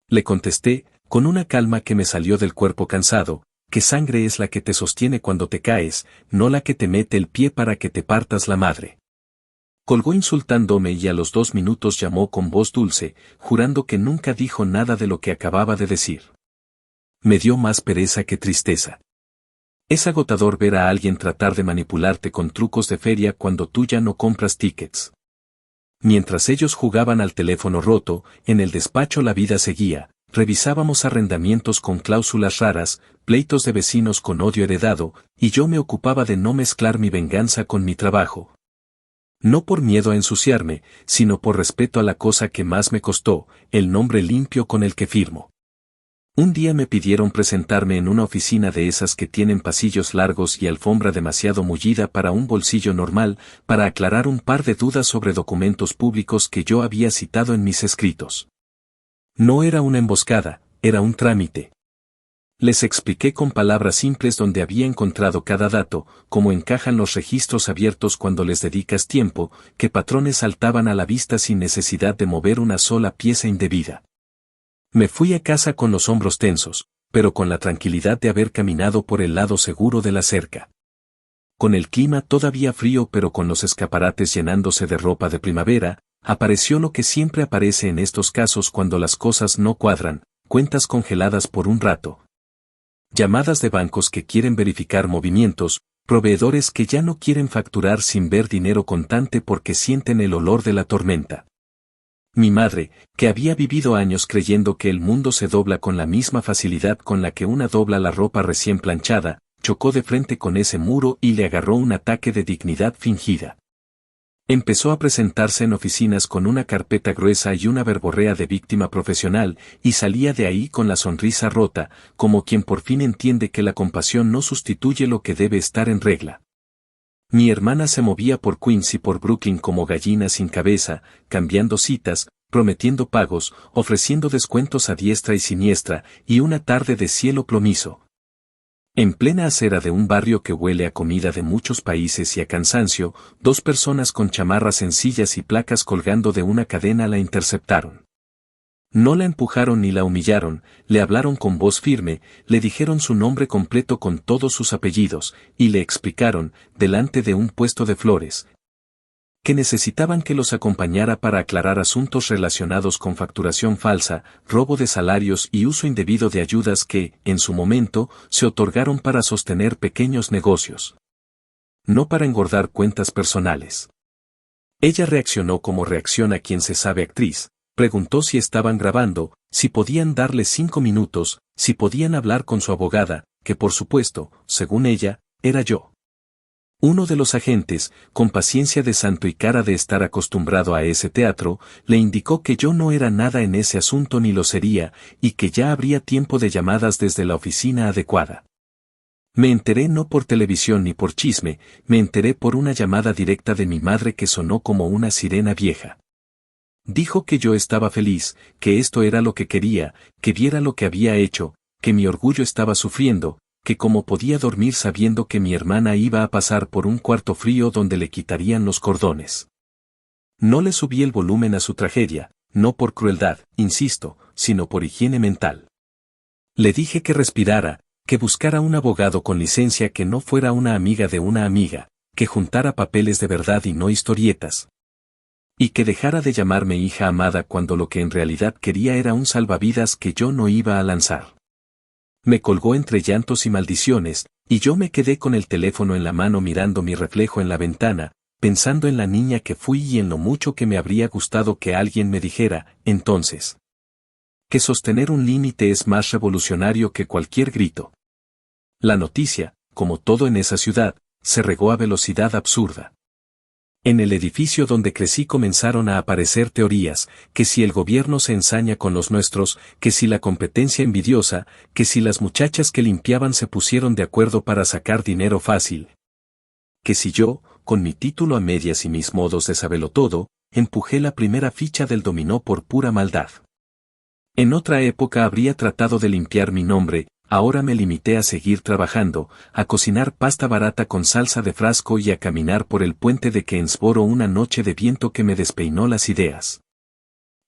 Le contesté, con una calma que me salió del cuerpo cansado, que sangre es la que te sostiene cuando te caes, no la que te mete el pie para que te partas la madre. Colgó insultándome y a los 2 minutos llamó con voz dulce, jurando que nunca dijo nada de lo que acababa de decir. Me dio más pereza que tristeza. Es agotador ver a alguien tratar de manipularte con trucos de feria cuando tú ya no compras tickets. mientras ellos jugaban al teléfono roto, en el despacho la vida seguía. Revisábamos arrendamientos con cláusulas raras, pleitos de vecinos con odio heredado, y yo me ocupaba de no mezclar mi venganza con mi trabajo. No por miedo a ensuciarme, sino por respeto a la cosa que más me costó, el nombre limpio con el que firmo. Un día me pidieron presentarme en una oficina de esas que tienen pasillos largos y alfombra demasiado mullida para un bolsillo normal, para aclarar un par de dudas sobre documentos públicos que yo había citado en mis escritos. No era una emboscada, era un trámite. Les expliqué con palabras simples dónde había encontrado cada dato, cómo encajan los registros abiertos cuando les dedicas tiempo, qué patrones saltaban a la vista sin necesidad de mover una sola pieza indebida. Me fui a casa con los hombros tensos, pero con la tranquilidad de haber caminado por el lado seguro de la cerca. Con el clima todavía frío pero con los escaparates llenándose de ropa de primavera, apareció lo que siempre aparece en estos casos cuando las cosas no cuadran, cuentas congeladas por un rato. Llamadas de bancos que quieren verificar movimientos, proveedores que ya no quieren facturar sin ver dinero contante porque sienten el olor de la tormenta. Mi madre, que había vivido años creyendo que el mundo se dobla con la misma facilidad con la que una dobla la ropa recién planchada, chocó de frente con ese muro y le agarró un ataque de dignidad fingida. Empezó a presentarse en oficinas con una carpeta gruesa y una verborrea de víctima profesional, y salía de ahí con la sonrisa rota, como quien por fin entiende que la compasión no sustituye lo que debe estar en regla. Mi hermana se movía por Queens y por Brooklyn como gallina sin cabeza, cambiando citas, prometiendo pagos, ofreciendo descuentos a diestra y siniestra, y una tarde de cielo plomizo. En plena acera de un barrio que huele a comida de muchos países y a cansancio, dos personas con chamarras sencillas y placas colgando de una cadena la interceptaron. No la empujaron ni la humillaron, le hablaron con voz firme, le dijeron su nombre completo con todos sus apellidos, y le explicaron, delante de un puesto de flores, que necesitaban que los acompañara para aclarar asuntos relacionados con facturación falsa, robo de salarios y uso indebido de ayudas que, en su momento, se otorgaron para sostener pequeños negocios. No para engordar cuentas personales. Ella reaccionó como reacciona quien se sabe actriz, preguntó si estaban grabando, si podían darle 5 minutos, si podían hablar con su abogada, que por supuesto, según ella, era yo. Uno de los agentes, con paciencia de santo y cara de estar acostumbrado a ese teatro, le indicó que yo no era nada en ese asunto ni lo sería, y que ya habría tiempo de llamadas desde la oficina adecuada. Me enteré no por televisión ni por chisme, me enteré por una llamada directa de mi madre que sonó como una sirena vieja. Dijo que yo estaba feliz, que esto era lo que quería, que viera lo que había hecho, que mi orgullo estaba sufriendo, que cómo podía dormir sabiendo que mi hermana iba a pasar por un cuarto frío donde le quitarían los cordones. No le subí el volumen a su tragedia, no por crueldad, insisto, sino por higiene mental. Le dije que respirara, que buscara un abogado con licencia que no fuera una amiga de una amiga, que juntara papeles de verdad y no historietas. Y que dejara de llamarme hija amada cuando lo que en realidad quería era un salvavidas que yo no iba a lanzar. Me colgó entre llantos y maldiciones, y yo me quedé con el teléfono en la mano mirando mi reflejo en la ventana, pensando en la niña que fui y en lo mucho que me habría gustado que alguien me dijera, entonces, que sostener un límite es más revolucionario que cualquier grito. La noticia, como todo en esa ciudad, se regó a velocidad absurda. En el edificio donde crecí comenzaron a aparecer teorías, que si el gobierno se ensaña con los nuestros, que si la competencia envidiosa, que si las muchachas que limpiaban se pusieron de acuerdo para sacar dinero fácil. Que si yo, con mi título a medias y mis modos de sabelotodo, empujé la primera ficha del dominó por pura maldad. En otra época habría tratado de limpiar mi nombre, ahora me limité a seguir trabajando, a cocinar pasta barata con salsa de frasco y a caminar por el puente de Keensboro una noche de viento que me despeinó las ideas.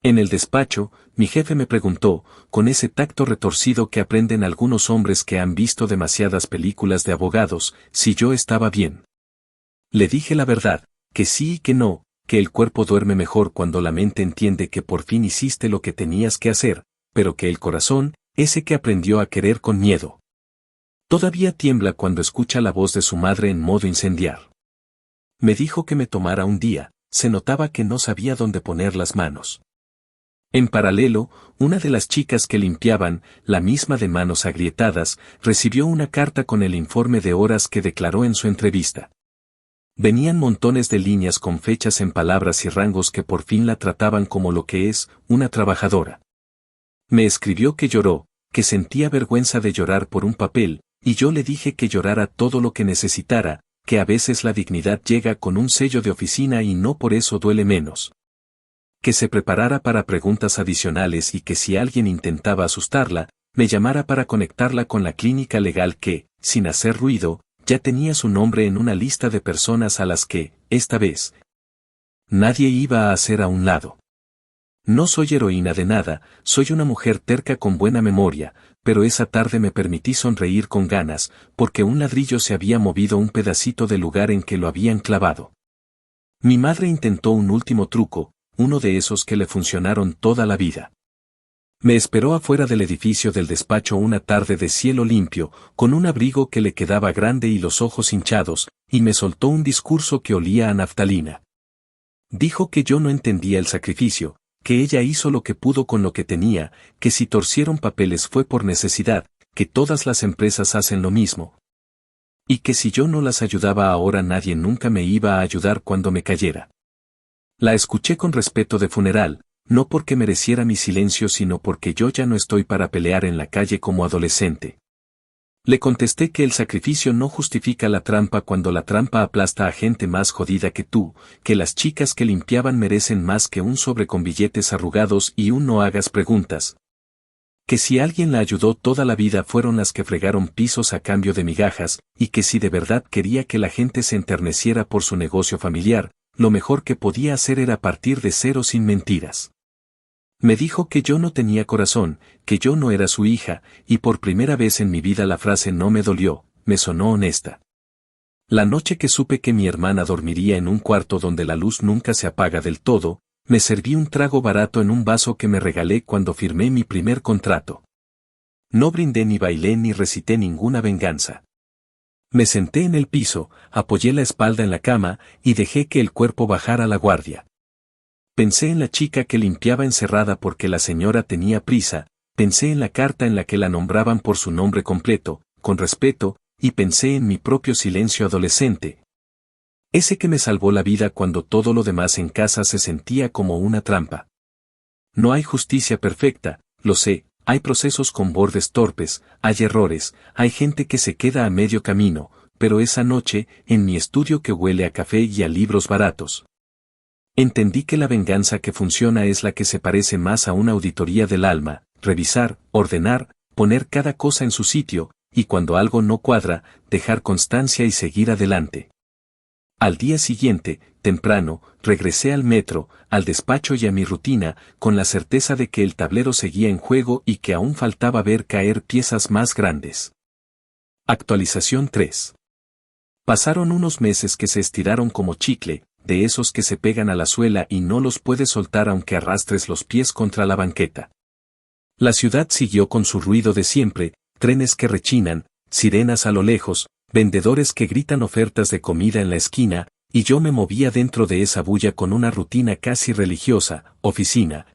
En el despacho, mi jefe me preguntó, con ese tacto retorcido que aprenden algunos hombres que han visto demasiadas películas de abogados, si yo estaba bien. Le dije la verdad, que sí y que no, que el cuerpo duerme mejor cuando la mente entiende que por fin hiciste lo que tenías que hacer, pero que el corazón, ese que aprendió a querer con miedo, todavía tiembla cuando escucha la voz de su madre en modo incendiar. Me dijo que me tomara un día, Se notaba que no sabía dónde poner las manos. En paralelo, una de las chicas que limpiaban, la misma de manos agrietadas, recibió una carta con el informe de horas que declaró en su entrevista. Venían montones de líneas con fechas en palabras y rangos que por fin la trataban como lo que es, una trabajadora. Me escribió que lloró, que sentía vergüenza de llorar por un papel, y yo le dije que llorara todo lo que necesitara, que a veces la dignidad llega con un sello de oficina y no por eso duele menos. Que se preparara para preguntas adicionales y que si alguien intentaba asustarla, me llamara para conectarla con la clínica legal que, sin hacer ruido, ya tenía su nombre en una lista de personas a las que, esta vez, nadie iba a hacer a un lado. No soy heroína de nada, soy una mujer terca con buena memoria, pero esa tarde me permití sonreír con ganas, porque un ladrillo se había movido un pedacito del lugar en que lo habían clavado. Mi madre intentó un último truco, uno de esos que le funcionaron toda la vida. Me esperó afuera del edificio del despacho una tarde de cielo limpio, con un abrigo que le quedaba grande y los ojos hinchados, y me soltó un discurso que olía a naftalina. Dijo que yo no entendía el sacrificio, que ella hizo lo que pudo con lo que tenía, que si torcieron papeles fue por necesidad, que todas las empresas hacen lo mismo. Y que si yo no las ayudaba ahora nadie nunca me iba a ayudar cuando me cayera. La escuché con respeto de funeral, no porque mereciera mi silencio sino porque yo ya no estoy para pelear en la calle como adolescente. Le contesté que el sacrificio no justifica la trampa cuando la trampa aplasta a gente más jodida que tú, que las chicas que limpiaban merecen más que un sobre con billetes arrugados y un no hagas preguntas. Que si alguien la ayudó toda la vida fueron las que fregaron pisos a cambio de migajas, y que si de verdad quería que la gente se enterneciera por su negocio familiar, lo mejor que podía hacer era partir de cero sin mentiras. Me dijo que yo no tenía corazón, que yo no era su hija, y por primera vez en mi vida la frase no me dolió, me sonó honesta. La noche que supe que mi hermana dormiría en un cuarto donde la luz nunca se apaga del todo, me serví un trago barato en un vaso que me regalé cuando firmé mi primer contrato. No brindé ni bailé ni recité ninguna venganza. Me senté en el piso, apoyé la espalda en la cama y dejé que el cuerpo bajara la guardia. Pensé en la chica que limpiaba encerrada porque la señora tenía prisa, pensé en la carta en la que la nombraban por su nombre completo, con respeto, y pensé en mi propio silencio adolescente. Ese que me salvó la vida cuando todo lo demás en casa se sentía como una trampa. No hay justicia perfecta, lo sé. Hay procesos con bordes torpes, hay errores, hay gente que se queda a medio camino, pero esa noche, en mi estudio que huele a café y a libros baratos, entendí que la venganza que funciona es la que se parece más a una auditoría del alma, revisar, ordenar, poner cada cosa en su sitio, y cuando algo no cuadra, dejar constancia y seguir adelante. Al día siguiente, temprano, regresé al metro, al despacho y a mi rutina, con la certeza de que el tablero seguía en juego y que aún faltaba ver caer piezas más grandes. Actualización 3. Pasaron unos meses que se estiraron como chicle, de esos que se pegan a la suela y no los puedes soltar aunque arrastres los pies contra la banqueta. La ciudad siguió con su ruido de siempre, trenes que rechinan, sirenas a lo lejos, vendedores que gritan ofertas de comida en la esquina, y yo me movía dentro de esa bulla con una rutina casi religiosa, oficina,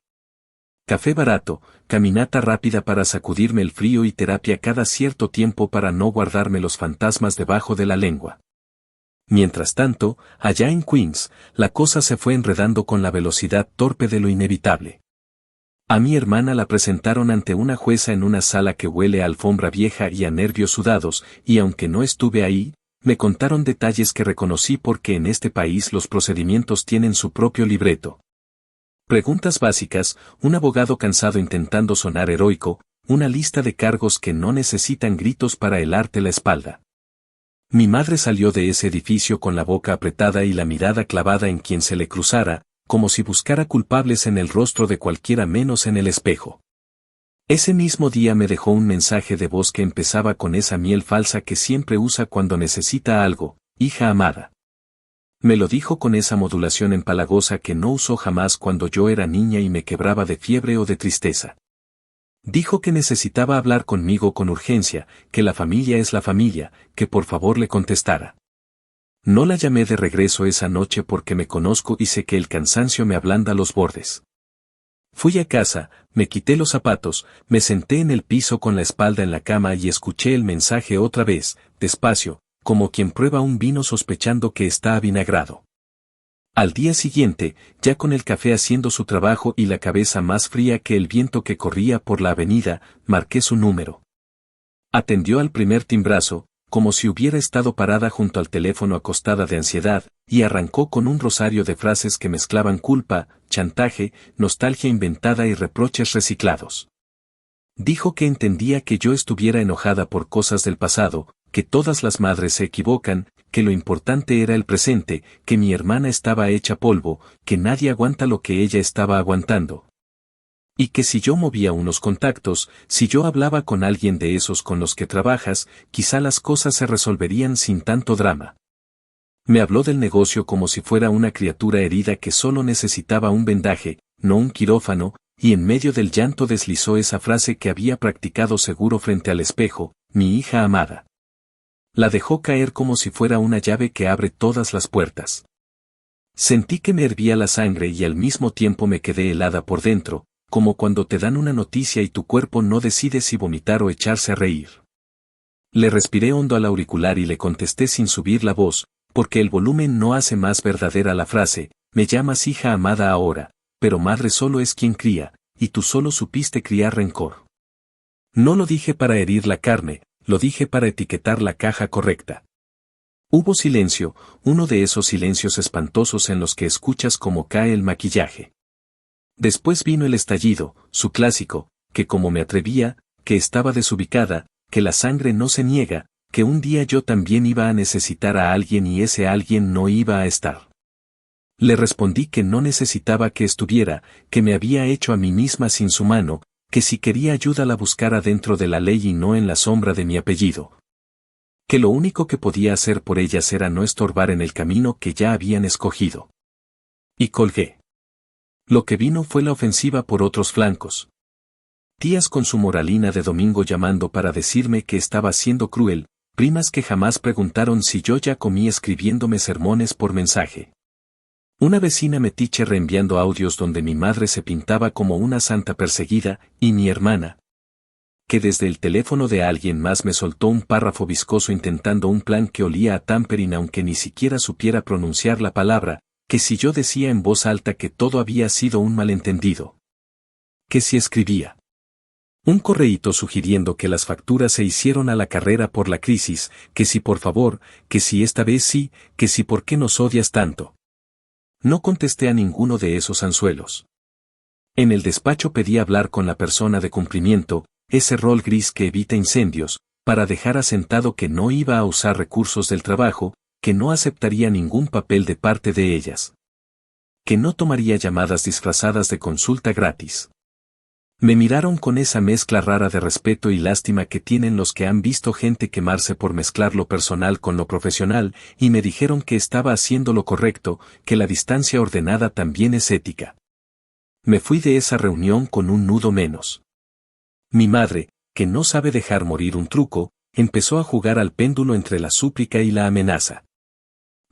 café barato, caminata rápida para sacudirme el frío y terapia cada cierto tiempo para no guardarme los fantasmas debajo de la lengua. Mientras tanto, allá en Queens, la cosa se fue enredando con la velocidad torpe de lo inevitable. A mi hermana la presentaron ante una jueza en una sala que huele a alfombra vieja y a nervios sudados, y aunque no estuve ahí, me contaron detalles que reconocí porque en este país los procedimientos tienen su propio libreto. Preguntas básicas, un abogado cansado intentando sonar heroico, una lista de cargos que no necesitan gritos para helarte la espalda. Mi madre salió de ese edificio con la boca apretada y la mirada clavada en quien se le cruzara, como si buscara culpables en el rostro de cualquiera menos en el espejo. Ese mismo día me dejó un mensaje de voz que empezaba con esa miel falsa que siempre usa cuando necesita algo, hija amada. Me lo dijo con esa modulación empalagosa que no usó jamás cuando yo era niña y me quebraba de fiebre o de tristeza. Dijo que necesitaba hablar conmigo con urgencia, que la familia es la familia, que por favor le contestara. No la llamé de regreso esa noche porque me conozco y sé que el cansancio me ablanda los bordes. Fui a casa, me quité los zapatos, me senté en el piso con la espalda en la cama y escuché el mensaje otra vez, despacio, como quien prueba un vino sospechando que está avinagrado. Al día siguiente, ya con el café haciendo su trabajo y la cabeza más fría que el viento que corría por la avenida, marqué su número. Atendió al primer timbrazo, como si hubiera estado parada junto al teléfono acostada de ansiedad, y arrancó con un rosario de frases que mezclaban culpa, chantaje, nostalgia inventada y reproches reciclados. Dijo que entendía que yo estuviera enojada por cosas del pasado, que todas las madres se equivocan, que lo importante era el presente, que mi hermana estaba hecha polvo, que nadie aguanta lo que ella estaba aguantando. Y que si yo movía unos contactos, si yo hablaba con alguien de esos con los que trabajas, quizá las cosas se resolverían sin tanto drama. Me habló del negocio como si fuera una criatura herida que solo necesitaba un vendaje, no un quirófano, y en medio del llanto deslizó esa frase que había practicado seguro frente al espejo, mi hija amada. La dejó caer como si fuera una llave que abre todas las puertas. Sentí que me hervía la sangre y al mismo tiempo me quedé helada por dentro, como cuando te dan una noticia y tu cuerpo no decide si vomitar o echarse a reír. Le respiré hondo al auricular y le contesté sin subir la voz, porque el volumen no hace más verdadera la frase, me llamas hija amada ahora, pero madre solo es quien cría, y tú solo supiste criar rencor. No lo dije para herir la carne, lo dije para etiquetar la caja correcta. Hubo silencio, uno de esos silencios espantosos en los que escuchas cómo cae el maquillaje. Después vino el estallido, su clásico, que como me atrevía, que estaba desubicada, que la sangre no se niega, que un día yo también iba a necesitar a alguien y ese alguien no iba a estar. Le respondí que no necesitaba que estuviera, que me había hecho a mí misma sin su mano, que si quería ayuda la buscara dentro de la ley y no en la sombra de mi apellido. Que lo único que podía hacer por ellas era no estorbar en el camino que ya habían escogido. Y colgué. Lo que vino fue la ofensiva por otros flancos. Tías con su moralina de domingo llamando para decirme que estaba siendo cruel, primas que jamás preguntaron si yo ya comí escribiéndome sermones por mensaje. Una vecina metiche reenviando audios donde mi madre se pintaba como una santa perseguida, y mi hermana, que desde el teléfono de alguien más me soltó un párrafo viscoso intentando un plan que olía a tampering aunque ni siquiera supiera pronunciar la palabra, que si yo decía en voz alta que todo había sido un malentendido. Que si escribía un correíto sugiriendo que las facturas se hicieron a la carrera por la crisis, que si por favor, que si esta vez sí, que si por qué nos odias tanto. No contesté a ninguno de esos anzuelos. En el despacho pedí hablar con la persona de cumplimiento, ese rol gris que evita incendios, para dejar asentado que no iba a usar recursos del trabajo, que no aceptaría ningún papel de parte de ellas. Que no tomaría llamadas disfrazadas de consulta gratis. Me miraron con esa mezcla rara de respeto y lástima que tienen los que han visto gente quemarse por mezclar lo personal con lo profesional, y me dijeron que estaba haciendo lo correcto, que la distancia ordenada también es ética. Me fui de esa reunión con un nudo menos. Mi madre, que no sabe dejar morir un truco, empezó a jugar al péndulo entre la súplica y la amenaza.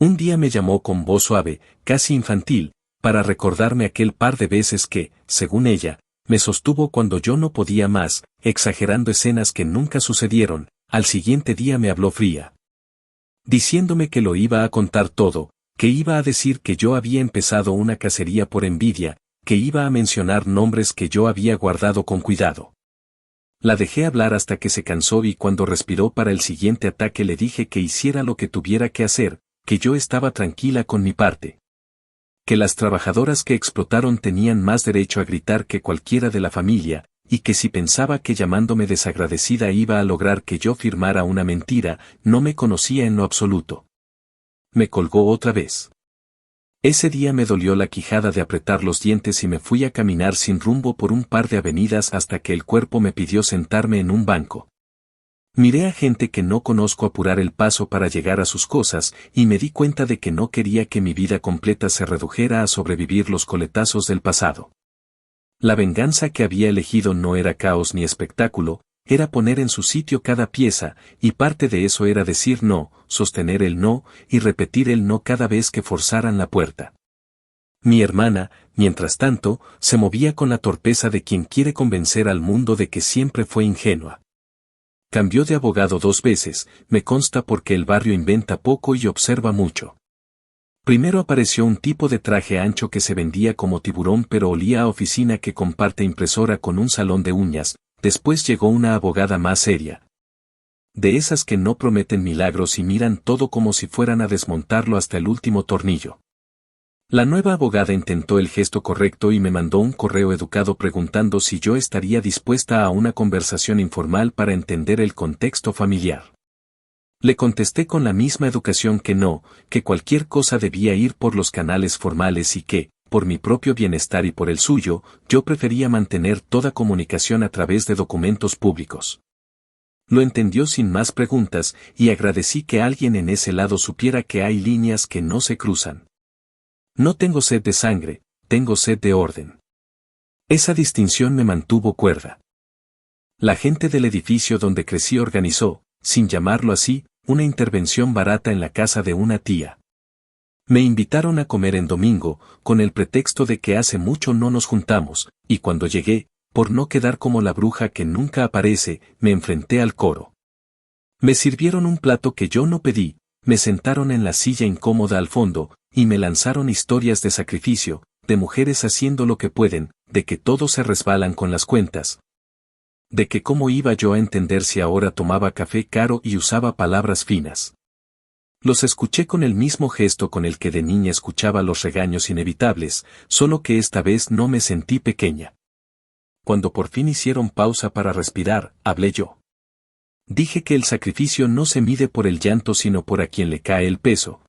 Un día me llamó con voz suave, casi infantil, para recordarme aquel par de veces que, según ella, me sostuvo cuando yo no podía más, exagerando escenas que nunca sucedieron. Al siguiente día me habló fría, diciéndome que lo iba a contar todo, que iba a decir que yo había empezado una cacería por envidia, que iba a mencionar nombres que yo había guardado con cuidado. La dejé hablar hasta que se cansó y cuando respiró para el siguiente ataque le dije que hiciera lo que tuviera que hacer, que yo estaba tranquila con mi parte. Que las trabajadoras que explotaron tenían más derecho a gritar que cualquiera de la familia, y que si pensaba que llamándome desagradecida iba a lograr que yo firmara una mentira, no me conocía en lo absoluto. Me colgó otra vez. Ese día me dolió la quijada de apretar los dientes y me fui a caminar sin rumbo por un par de avenidas hasta que el cuerpo me pidió sentarme en un banco. Miré a gente que no conozco apurar el paso para llegar a sus cosas, y me di cuenta de que no quería que mi vida completa se redujera a sobrevivir los coletazos del pasado. La venganza que había elegido no era caos ni espectáculo, era poner en su sitio cada pieza, y parte de eso era decir no, sostener el no, y repetir el no cada vez que forzaran la puerta. Mi hermana, mientras tanto, se movía con la torpeza de quien quiere convencer al mundo de que siempre fue ingenua. Cambió de abogado 2 veces, me consta porque el barrio inventa poco y observa mucho. Primero apareció un tipo de traje ancho que se vendía como tiburón pero olía a oficina que comparte impresora con un salón de uñas, después llegó una abogada más seria. De esas que no prometen milagros y miran todo como si fueran a desmontarlo hasta el último tornillo. La nueva abogada intentó el gesto correcto y me mandó un correo educado preguntando si yo estaría dispuesta a una conversación informal para entender el contexto familiar. Le contesté con la misma educación que no, que cualquier cosa debía ir por los canales formales y que, por mi propio bienestar y por el suyo, yo prefería mantener toda comunicación a través de documentos públicos. Lo entendió sin más preguntas y agradecí que alguien en ese lado supiera que hay líneas que no se cruzan. No tengo sed de sangre, tengo sed de orden. Esa distinción me mantuvo cuerda. La gente del edificio donde crecí organizó, sin llamarlo así, una intervención barata en la casa de una tía. Me invitaron a comer en domingo, con el pretexto de que hace mucho no nos juntamos, y cuando llegué, por no quedar como la bruja que nunca aparece, me enfrenté al coro. Me sirvieron un plato que yo no pedí, me sentaron en la silla incómoda al fondo, y me lanzaron historias de sacrificio, de mujeres haciendo lo que pueden, de que todos se resbalan con las cuentas. De que cómo iba yo a entender si ahora tomaba café caro y usaba palabras finas. Los escuché con el mismo gesto con el que de niña escuchaba los regaños inevitables, solo que esta vez no me sentí pequeña. Cuando por fin hicieron pausa para respirar, hablé yo. Dije que el sacrificio no se mide por el llanto sino por a quien le cae el peso.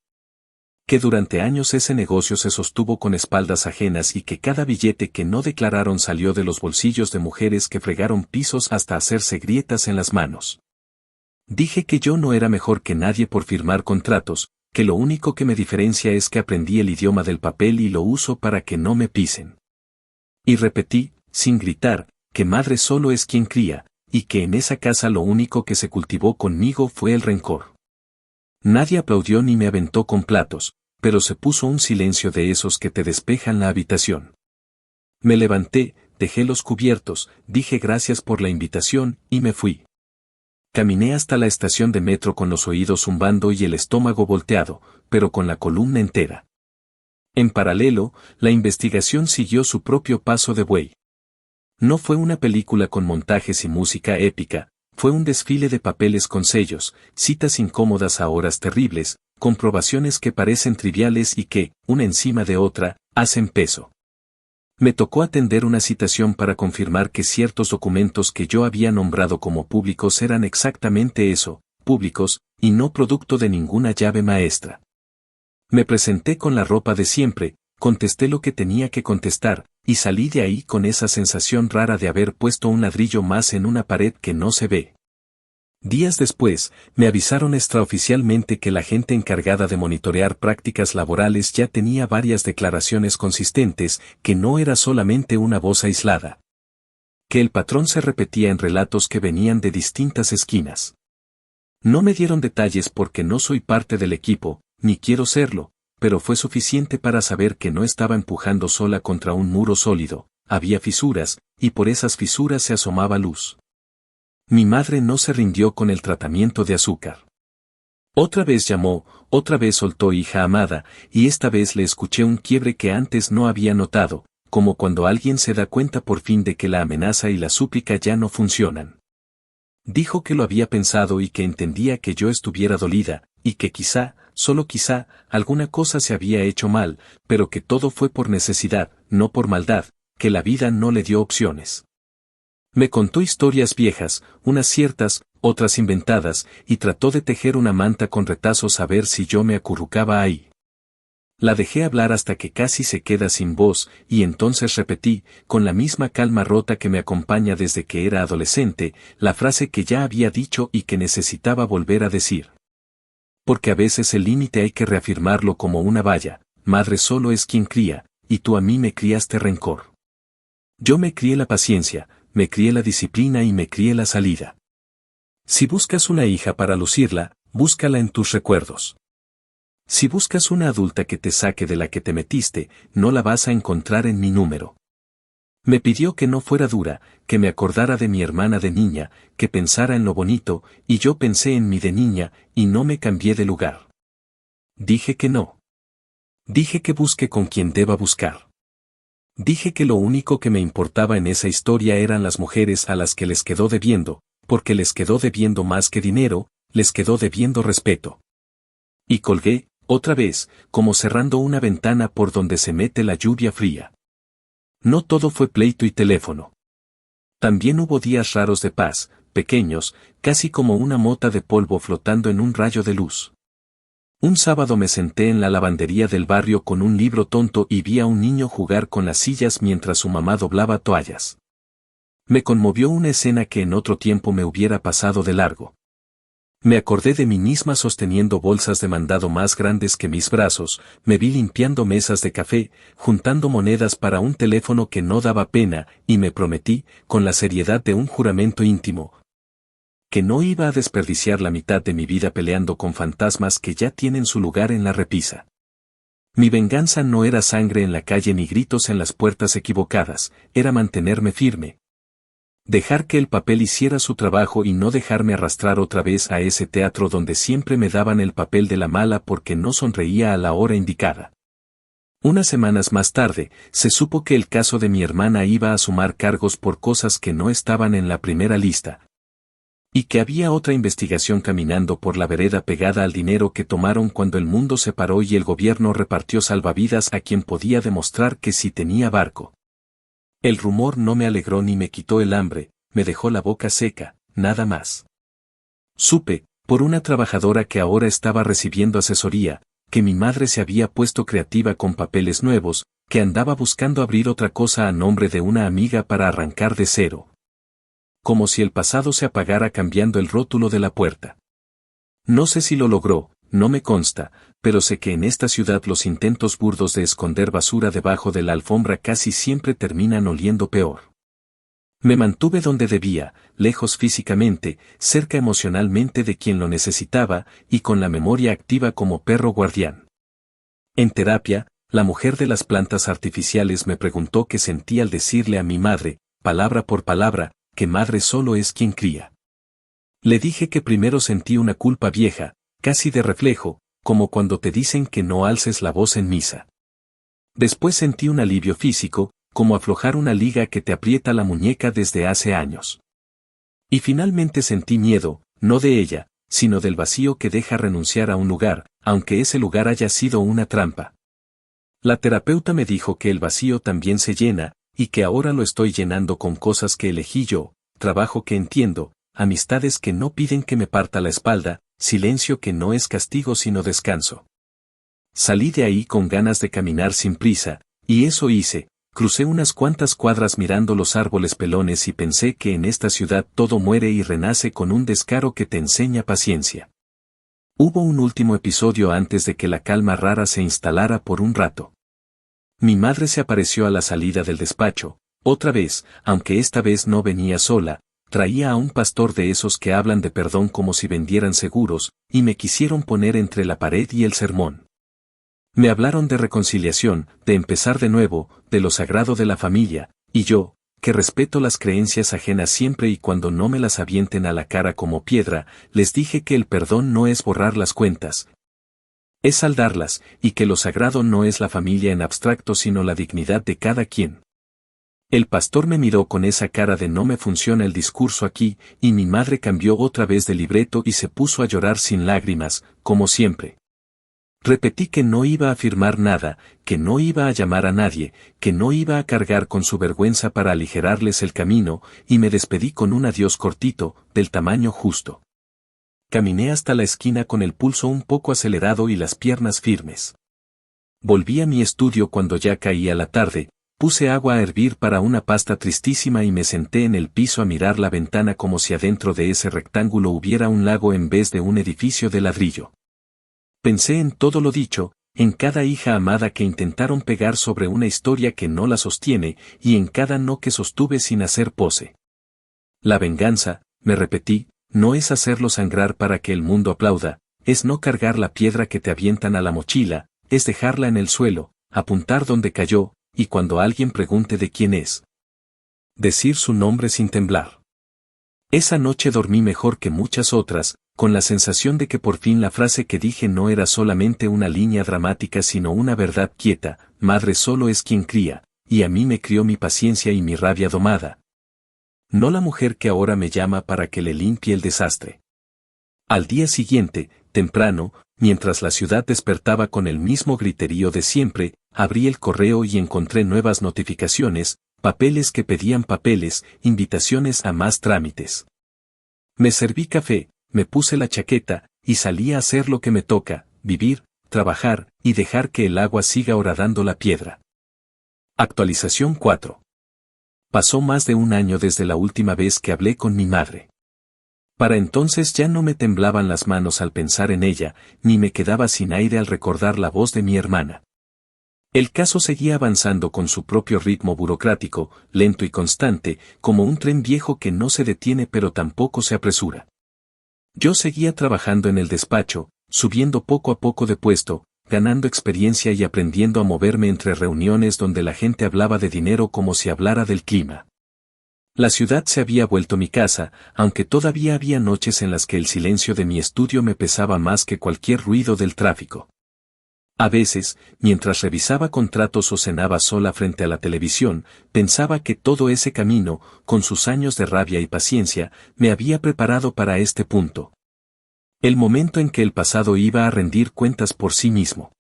Que durante años ese negocio se sostuvo con espaldas ajenas y que cada billete que no declararon salió de los bolsillos de mujeres que fregaron pisos hasta hacerse grietas en las manos. Dije que yo no era mejor que nadie por firmar contratos, que lo único que me diferencia es que aprendí el idioma del papel y lo uso para que no me pisen. Y repetí, sin gritar, que madre solo es quien cría, y que en esa casa lo único que se cultivó conmigo fue el rencor. Nadie aplaudió ni me aventó con platos, pero se puso un silencio de esos que te despejan la habitación. Me levanté, dejé los cubiertos, dije gracias por la invitación y me fui. Caminé hasta la estación de metro con los oídos zumbando y el estómago volteado, pero con la columna entera. En paralelo, la investigación siguió su propio paso de buey. No fue una película con montajes y música épica, fue un desfile de papeles con sellos, citas incómodas a horas terribles, comprobaciones que parecen triviales y que, una encima de otra, hacen peso. Me tocó atender una citación para confirmar que ciertos documentos que yo había nombrado como públicos eran exactamente eso, públicos, y no producto de ninguna llave maestra. Me presenté con la ropa de siempre, contesté lo que tenía que contestar, y salí de ahí con esa sensación rara de haber puesto un ladrillo más en una pared que no se ve. Días después, me avisaron extraoficialmente que la gente encargada de monitorear prácticas laborales ya tenía varias declaraciones consistentes, que no era solamente una voz aislada. Que el patrón se repetía en relatos que venían de distintas esquinas. No me dieron detalles porque no soy parte del equipo, ni quiero serlo, pero fue suficiente para saber que no estaba empujando sola contra un muro sólido, había fisuras, y por esas fisuras se asomaba luz. Mi madre no se rindió con el tratamiento de azúcar. Otra vez llamó, otra vez soltó hija amada, y esta vez le escuché un quiebre que antes no había notado, como cuando alguien se da cuenta por fin de que la amenaza y la súplica ya no funcionan. Dijo que lo había pensado y que entendía que yo estuviera dolida, y que quizá, solo quizá, alguna cosa se había hecho mal, pero que todo fue por necesidad, no por maldad, que la vida no le dio opciones. Me contó historias viejas, unas ciertas, otras inventadas, y trató de tejer una manta con retazos a ver si yo me acurrucaba ahí. La dejé hablar hasta que casi se queda sin voz, y entonces repetí, con la misma calma rota que me acompaña desde que era adolescente, la frase que ya había dicho y que necesitaba volver a decir. Porque a veces el límite hay que reafirmarlo como una valla, madre solo es quien cría, y tú a mí me criaste rencor. Yo me crié la paciencia, me crié la disciplina y me crié la salida. Si buscas una hija para lucirla, búscala en tus recuerdos. Si buscas una adulta que te saque de la que te metiste, no la vas a encontrar en mi número. Me pidió que no fuera dura, que me acordara de mi hermana de niña, que pensara en lo bonito, y yo pensé en mí de niña, y no me cambié de lugar. Dije que no. Dije que busque con quien deba buscar. Dije que lo único que me importaba en esa historia eran las mujeres a las que les quedó debiendo, porque les quedó debiendo más que dinero, les quedó debiendo respeto. Y colgué, otra vez, como cerrando una ventana por donde se mete la lluvia fría. No todo fue pleito y teléfono. También hubo días raros de paz, pequeños, casi como una mota de polvo flotando en un rayo de luz. Un sábado me senté en la lavandería del barrio con un libro tonto y vi a un niño jugar con las sillas mientras su mamá doblaba toallas. Me conmovió una escena que en otro tiempo me hubiera pasado de largo. Me acordé de mí misma sosteniendo bolsas de mandado más grandes que mis brazos, me vi limpiando mesas de café, juntando monedas para un teléfono que no daba pena, y me prometí, con la seriedad de un juramento íntimo, que no iba a desperdiciar la mitad de mi vida peleando con fantasmas que ya tienen su lugar en la repisa. Mi venganza no era sangre en la calle ni gritos en las puertas equivocadas, era mantenerme firme. Dejar que el papel hiciera su trabajo y no dejarme arrastrar otra vez a ese teatro donde siempre me daban el papel de la mala porque no sonreía a la hora indicada. Unas semanas más tarde, se supo que el caso de mi hermana iba a sumar cargos por cosas que no estaban en la primera lista. Y que había otra investigación caminando por la vereda pegada al dinero que tomaron cuando el mundo se paró y el gobierno repartió salvavidas a quien podía demostrar que sí tenía barco. El rumor no me alegró ni me quitó el hambre, me dejó la boca seca, nada más. Supe, por una trabajadora que ahora estaba recibiendo asesoría, que mi madre se había puesto creativa con papeles nuevos, que andaba buscando abrir otra cosa a nombre de una amiga para arrancar de cero. Como si el pasado se apagara cambiando el rótulo de la puerta. No sé si lo logró, no me consta, pero sé que en esta ciudad los intentos burdos de esconder basura debajo de la alfombra casi siempre terminan oliendo peor. Me mantuve donde debía, lejos físicamente, cerca emocionalmente de quien lo necesitaba, y con la memoria activa como perro guardián. En terapia, la mujer de las plantas artificiales me preguntó qué sentía al decirle a mi madre, palabra por palabra, que madre solo es quien cría. Le dije que primero sentí una culpa vieja, casi de reflejo, como cuando te dicen que no alces la voz en misa. Después sentí un alivio físico, como aflojar una liga que te aprieta la muñeca desde hace años. Y finalmente sentí miedo, no de ella, sino del vacío que deja renunciar a un lugar, aunque ese lugar haya sido una trampa. La terapeuta me dijo que el vacío también se llena, y que ahora lo estoy llenando con cosas que elegí yo, trabajo que entiendo, amistades que no piden que me parta la espalda, silencio que no es castigo sino descanso. Salí de ahí con ganas de caminar sin prisa, y eso hice, crucé unas cuantas cuadras mirando los árboles pelones y pensé que en esta ciudad todo muere y renace con un descaro que te enseña paciencia. Hubo un último episodio antes de que la calma rara se instalara por un rato. Mi madre se apareció a la salida del despacho, otra vez, aunque esta vez no venía sola, traía a un pastor de esos que hablan de perdón como si vendieran seguros, y me quisieron poner entre la pared y el sermón. Me hablaron de reconciliación, de empezar de nuevo, de lo sagrado de la familia, y yo, que respeto las creencias ajenas siempre y cuando no me las avienten a la cara como piedra, les dije que el perdón no es borrar las cuentas, es saldarlas, y que lo sagrado no es la familia en abstracto sino la dignidad de cada quien. El pastor me miró con esa cara de no me funciona el discurso aquí, y mi madre cambió otra vez de libreto y se puso a llorar sin lágrimas, como siempre. Repetí que no iba a afirmar nada, que no iba a llamar a nadie, que no iba a cargar con su vergüenza para aligerarles el camino, y me despedí con un adiós cortito, del tamaño justo. Caminé hasta la esquina con el pulso un poco acelerado y las piernas firmes. Volví a mi estudio cuando ya caía la tarde, puse agua a hervir para una pasta tristísima y me senté en el piso a mirar la ventana como si adentro de ese rectángulo hubiera un lago en vez de un edificio de ladrillo. Pensé en todo lo dicho, en cada hija amada que intentaron pegar sobre una historia que no la sostiene, y en cada no que sostuve sin hacer pose. La venganza, me repetí, no es hacerlo sangrar para que el mundo aplauda, es no cargar la piedra que te avientan a la mochila, es dejarla en el suelo, apuntar donde cayó, y cuando alguien pregunte de quién es, decir su nombre sin temblar. Esa noche dormí mejor que muchas otras, con la sensación de que por fin la frase que dije no era solamente una línea dramática sino una verdad quieta: madre solo es quien cría, y a mí me crió mi paciencia y mi rabia domada. No la mujer que ahora me llama para que le limpie el desastre. Al día siguiente, temprano, mientras la ciudad despertaba con el mismo griterío de siempre, abrí el correo y encontré nuevas notificaciones, papeles que pedían papeles, invitaciones a más trámites. Me serví café, me puse la chaqueta, y salí a hacer lo que me toca: vivir, trabajar, y dejar que el agua siga horadando la piedra. Actualización 4. Pasó más de un año desde la última vez que hablé con mi madre. Para entonces ya no me temblaban las manos al pensar en ella, ni me quedaba sin aire al recordar la voz de mi hermana. El caso seguía avanzando con su propio ritmo burocrático, lento y constante, como un tren viejo que no se detiene pero tampoco se apresura. Yo seguía trabajando en el despacho, subiendo poco a poco de puesto, ganando experiencia y aprendiendo a moverme entre reuniones donde la gente hablaba de dinero como si hablara del clima. La ciudad se había vuelto mi casa, aunque todavía había noches en las que el silencio de mi estudio me pesaba más que cualquier ruido del tráfico. A veces, mientras revisaba contratos o cenaba sola frente a la televisión, pensaba que todo ese camino, con sus años de rabia y paciencia, me había preparado para este punto. El momento en que el pasado iba a rendir cuentas por sí mismo.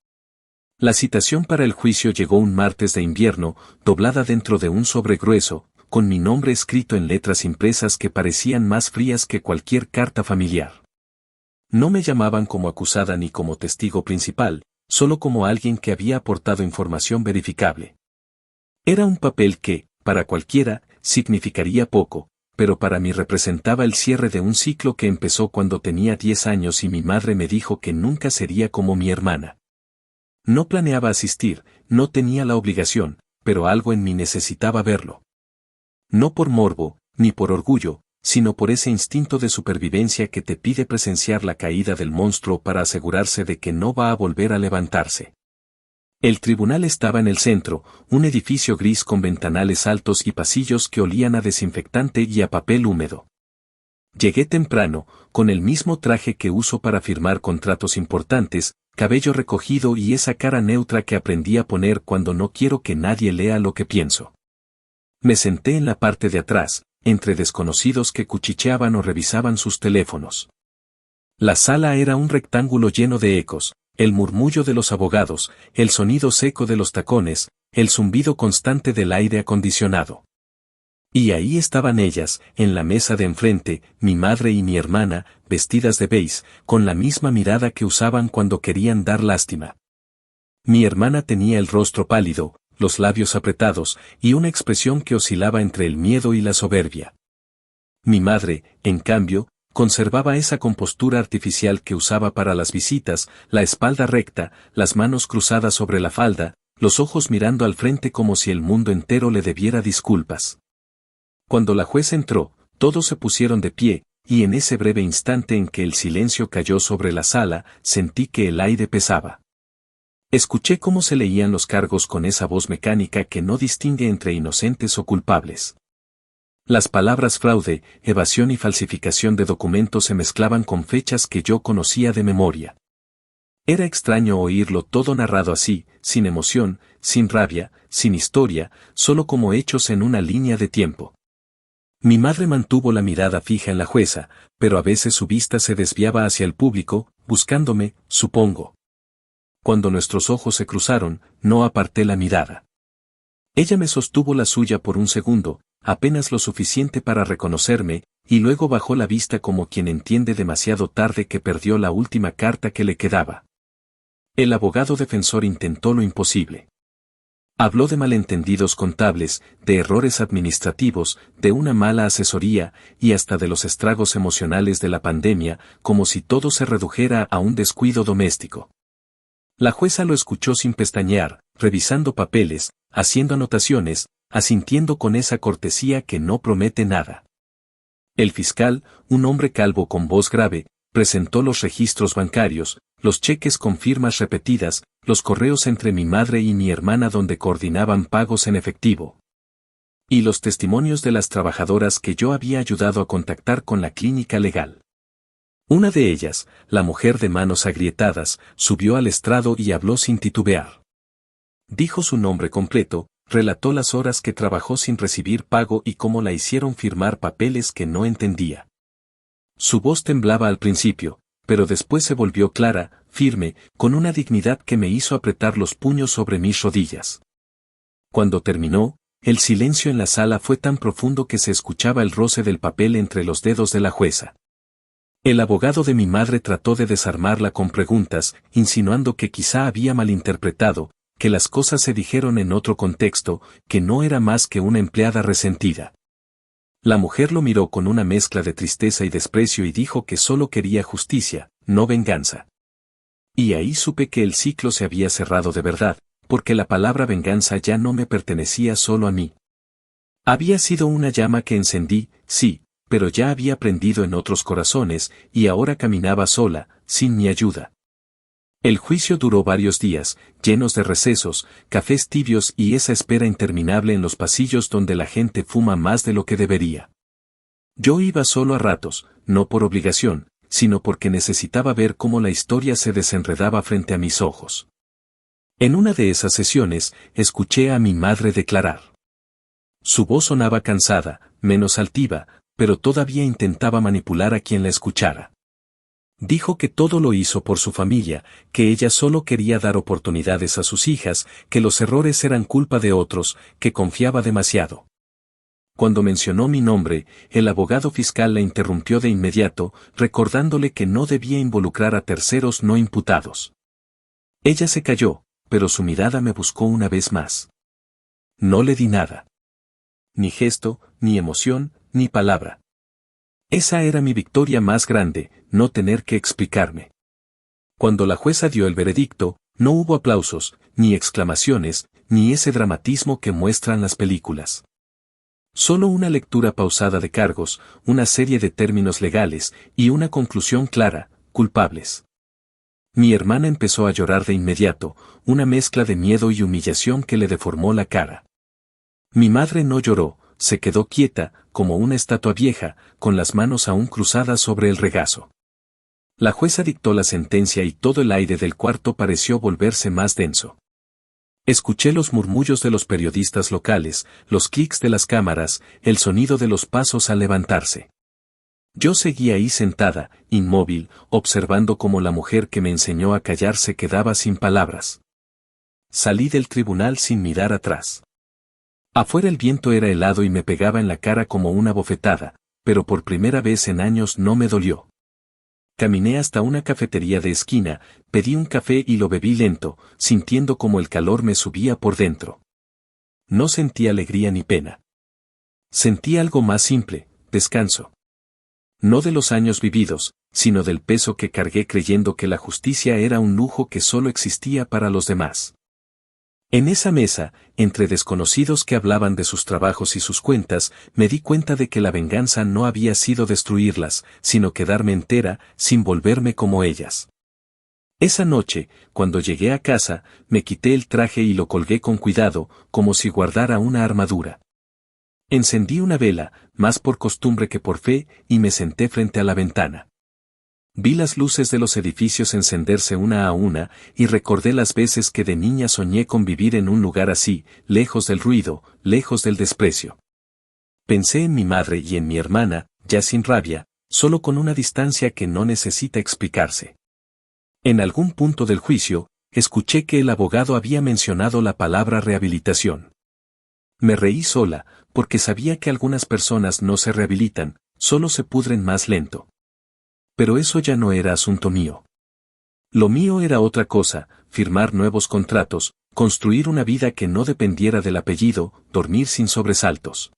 La citación para el juicio llegó un martes de invierno, doblada dentro de un sobre grueso, con mi nombre escrito en letras impresas que parecían más frías que cualquier carta familiar. No me llamaban como acusada ni como testigo principal, solo como alguien que había aportado información verificable. Era un papel que, para cualquiera, significaría poco, pero para mí representaba el cierre de un ciclo que empezó cuando tenía 10 años y mi madre me dijo que nunca sería como mi hermana. No planeaba asistir, no tenía la obligación, pero algo en mí necesitaba verlo. No por morbo, ni por orgullo, sino por ese instinto de supervivencia que te pide presenciar la caída del monstruo para asegurarse de que no va a volver a levantarse. El tribunal estaba en el centro, un edificio gris con ventanales altos y pasillos que olían a desinfectante y a papel húmedo. Llegué temprano, con el mismo traje que uso para firmar contratos importantes, cabello recogido y esa cara neutra que aprendí a poner cuando no quiero que nadie lea lo que pienso. Me senté en la parte de atrás, entre desconocidos que cuchicheaban o revisaban sus teléfonos. La sala era un rectángulo lleno de ecos, el murmullo de los abogados, el sonido seco de los tacones, el zumbido constante del aire acondicionado. Y ahí estaban ellas, en la mesa de enfrente, mi madre y mi hermana, vestidas de beige, con la misma mirada que usaban cuando querían dar lástima. Mi hermana tenía el rostro pálido, los labios apretados, y una expresión que oscilaba entre el miedo y la soberbia. Mi madre, en cambio, conservaba esa compostura artificial que usaba para las visitas, la espalda recta, las manos cruzadas sobre la falda, los ojos mirando al frente como si el mundo entero le debiera disculpas. Cuando la juez entró, todos se pusieron de pie, y en ese breve instante en que el silencio cayó sobre la sala, sentí que el aire pesaba. Escuché cómo se leían los cargos con esa voz mecánica que no distingue entre inocentes o culpables. Las palabras fraude, evasión y falsificación de documentos se mezclaban con fechas que yo conocía de memoria. Era extraño oírlo todo narrado así, sin emoción, sin rabia, sin historia, solo como hechos en una línea de tiempo. Mi madre mantuvo la mirada fija en la jueza, pero a veces su vista se desviaba hacia el público, buscándome, supongo. Cuando nuestros ojos se cruzaron, no aparté la mirada. Ella me sostuvo la suya por un segundo, apenas lo suficiente para reconocerme, y luego bajó la vista como quien entiende demasiado tarde que perdió la última carta que le quedaba. El abogado defensor intentó lo imposible. Habló de malentendidos contables, de errores administrativos, de una mala asesoría, y hasta de los estragos emocionales de la pandemia, como si todo se redujera a un descuido doméstico. La jueza lo escuchó sin pestañear, revisando papeles, haciendo anotaciones, asintiendo con esa cortesía que no promete nada. El fiscal, un hombre calvo con voz grave, presentó los registros bancarios, los cheques con firmas repetidas, los correos entre mi madre y mi hermana donde coordinaban pagos en efectivo. Y los testimonios de las trabajadoras que yo había ayudado a contactar con la clínica legal. Una de ellas, la mujer de manos agrietadas, subió al estrado y habló sin titubear. Dijo su nombre completo, relató las horas que trabajó sin recibir pago y cómo la hicieron firmar papeles que no entendía. Su voz temblaba al principio, pero después se volvió clara, firme, con una dignidad que me hizo apretar los puños sobre mis rodillas. Cuando terminó, el silencio en la sala fue tan profundo que se escuchaba el roce del papel entre los dedos de la jueza. El abogado de mi madre trató de desarmarla con preguntas, insinuando que quizá había malinterpretado, que las cosas se dijeron en otro contexto, que no era más que una empleada resentida. La mujer lo miró con una mezcla de tristeza y desprecio y dijo que solo quería justicia, no venganza. Y ahí supe que el ciclo se había cerrado de verdad, porque la palabra venganza ya no me pertenecía solo a mí. Había sido una llama que encendí, sí, pero ya había prendido en otros corazones, y ahora caminaba sola, sin mi ayuda. El juicio duró varios días, llenos de recesos, cafés tibios y esa espera interminable en los pasillos donde la gente fuma más de lo que debería. Yo iba solo a ratos, no por obligación, sino porque necesitaba ver cómo la historia se desenredaba frente a mis ojos. En una de esas sesiones, escuché a mi madre declarar. Su voz sonaba cansada, menos altiva, pero todavía intentaba manipular a quien la escuchara. Dijo que todo lo hizo por su familia, que ella solo quería dar oportunidades a sus hijas, que los errores eran culpa de otros, que confiaba demasiado. Cuando mencionó mi nombre, el abogado fiscal la interrumpió de inmediato, recordándole que no debía involucrar a terceros no imputados. Ella se calló, pero su mirada me buscó una vez más. No le di nada. Ni gesto, ni emoción, ni palabra. Esa era mi victoria más grande, no tener que explicarme. Cuando la jueza dio el veredicto, no hubo aplausos, ni exclamaciones, ni ese dramatismo que muestran las películas. Solo una lectura pausada de cargos, una serie de términos legales, y una conclusión clara, culpables. Mi hermana empezó a llorar de inmediato, una mezcla de miedo y humillación que le deformó la cara. Mi madre no lloró, se quedó quieta, como una estatua vieja, con las manos aún cruzadas sobre el regazo. La jueza dictó la sentencia y todo el aire del cuarto pareció volverse más denso. Escuché los murmullos de los periodistas locales, los clics de las cámaras, el sonido de los pasos al levantarse. Yo seguía ahí sentada, inmóvil, observando cómo la mujer que me enseñó a callar se quedaba sin palabras. Salí del tribunal sin mirar atrás. Afuera el viento era helado y me pegaba en la cara como una bofetada, pero por primera vez en años no me dolió. Caminé hasta una cafetería de esquina, pedí un café y lo bebí lento, sintiendo como el calor me subía por dentro. No sentí alegría ni pena. Sentí algo más simple, descanso. No de los años vividos, sino del peso que cargué creyendo que la justicia era un lujo que solo existía para los demás. En esa mesa, entre desconocidos que hablaban de sus trabajos y sus cuentas, me di cuenta de que la venganza no había sido destruirlas, sino quedarme entera, sin volverme como ellas. Esa noche, cuando llegué a casa, me quité el traje y lo colgué con cuidado, como si guardara una armadura. Encendí una vela, más por costumbre que por fe, y me senté frente a la ventana. Vi las luces de los edificios encenderse una a una, y recordé las veces que de niña soñé con vivir en un lugar así, lejos del ruido, lejos del desprecio. Pensé en mi madre y en mi hermana, ya sin rabia, solo con una distancia que no necesita explicarse. En algún punto del juicio, escuché que el abogado había mencionado la palabra rehabilitación. Me reí sola, porque sabía que algunas personas no se rehabilitan, solo se pudren más lento. Pero eso ya no era asunto mío. Lo mío era otra cosa, firmar nuevos contratos, construir una vida que no dependiera del apellido, dormir sin sobresaltos.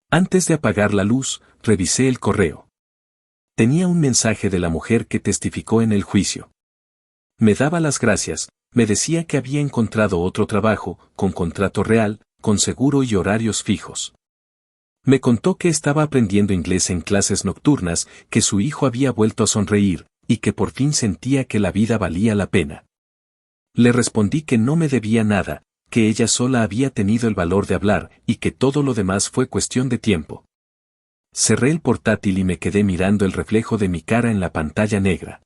Antes de apagar la luz, revisé el correo. Tenía un mensaje de la mujer que testificó en el juicio. Me daba las gracias, me decía que había encontrado otro trabajo, con contrato real, con seguro y horarios fijos. Me contó que estaba aprendiendo inglés en clases nocturnas, que su hijo había vuelto a sonreír, y que por fin sentía que la vida valía la pena. Le respondí que no me debía nada, que ella sola había tenido el valor de hablar, y que todo lo demás fue cuestión de tiempo. Cerré el portátil y me quedé mirando el reflejo de mi cara en la pantalla negra.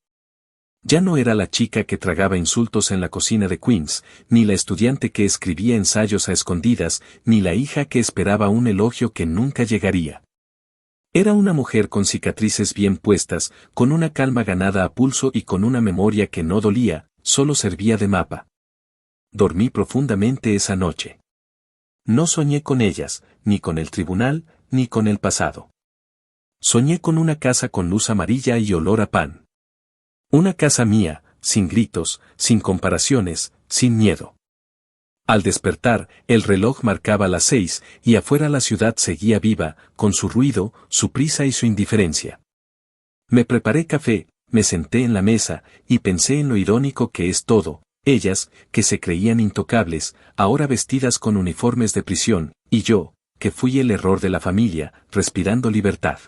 Ya no era la chica que tragaba insultos en la cocina de Queens, ni la estudiante que escribía ensayos a escondidas, ni la hija que esperaba un elogio que nunca llegaría. Era una mujer con cicatrices bien puestas, con una calma ganada a pulso y con una memoria que no dolía, solo servía de mapa. Dormí profundamente esa noche. No soñé con ellas, ni con el tribunal, ni con el pasado. Soñé con una casa con luz amarilla y olor a pan. Una casa mía, sin gritos, sin comparaciones, sin miedo. Al despertar, el reloj marcaba las 6, y afuera la ciudad seguía viva, con su ruido, su prisa y su indiferencia. Me preparé café, me senté en la mesa, y pensé en lo irónico que es todo, ellas, que se creían intocables, ahora vestidas con uniformes de prisión, y yo, que fui el error de la familia, respirando libertad.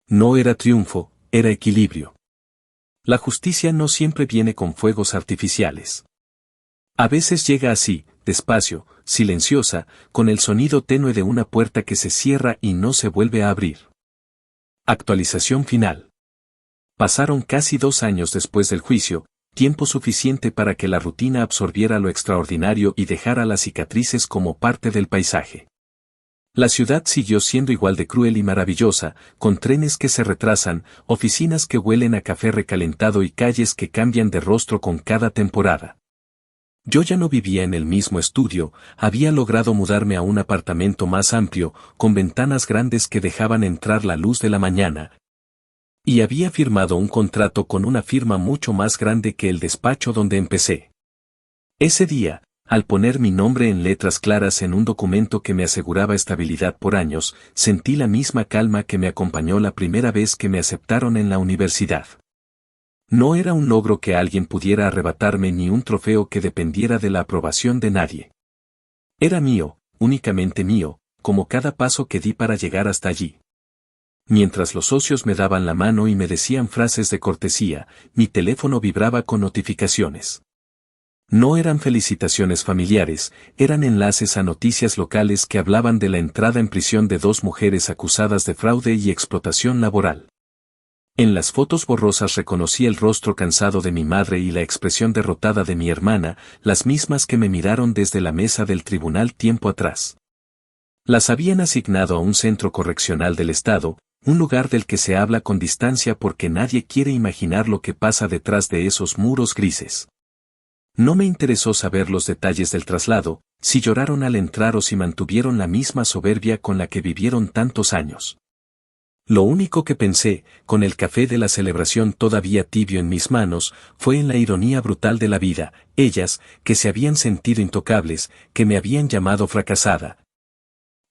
No era triunfo, era equilibrio. La justicia no siempre viene con fuegos artificiales. A veces llega así, despacio, silenciosa, con el sonido tenue de una puerta que se cierra y no se vuelve a abrir. Actualización final. Pasaron casi 2 años después del juicio, tiempo suficiente para que la rutina absorbiera lo extraordinario y dejara las cicatrices como parte del paisaje. La ciudad siguió siendo igual de cruel y maravillosa, con trenes que se retrasan, oficinas que huelen a café recalentado y calles que cambian de rostro con cada temporada. Yo ya no vivía en el mismo estudio, había logrado mudarme a un apartamento más amplio, con ventanas grandes que dejaban entrar la luz de la mañana. Y había firmado un contrato con una firma mucho más grande que el despacho donde empecé. Ese día, al poner mi nombre en letras claras en un documento que me aseguraba estabilidad por años, sentí la misma calma que me acompañó la primera vez que me aceptaron en la universidad. No era un logro que alguien pudiera arrebatarme ni un trofeo que dependiera de la aprobación de nadie. Era mío, únicamente mío, como cada paso que di para llegar hasta allí. Mientras los socios me daban la mano y me decían frases de cortesía, mi teléfono vibraba con notificaciones. No eran felicitaciones familiares, eran enlaces a noticias locales que hablaban de la entrada en prisión de 2 mujeres acusadas de fraude y explotación laboral. En las fotos borrosas reconocí el rostro cansado de mi madre y la expresión derrotada de mi hermana, las mismas que me miraron desde la mesa del tribunal tiempo atrás. Las habían asignado a un centro correccional del estado, un lugar del que se habla con distancia porque nadie quiere imaginar lo que pasa detrás de esos muros grises. No me interesó saber los detalles del traslado, si lloraron al entrar o si mantuvieron la misma soberbia con la que vivieron tantos años. Lo único que pensé, con el café de la celebración todavía tibio en mis manos, fue en la ironía brutal de la vida, ellas, que se habían sentido intocables, que me habían llamado fracasada,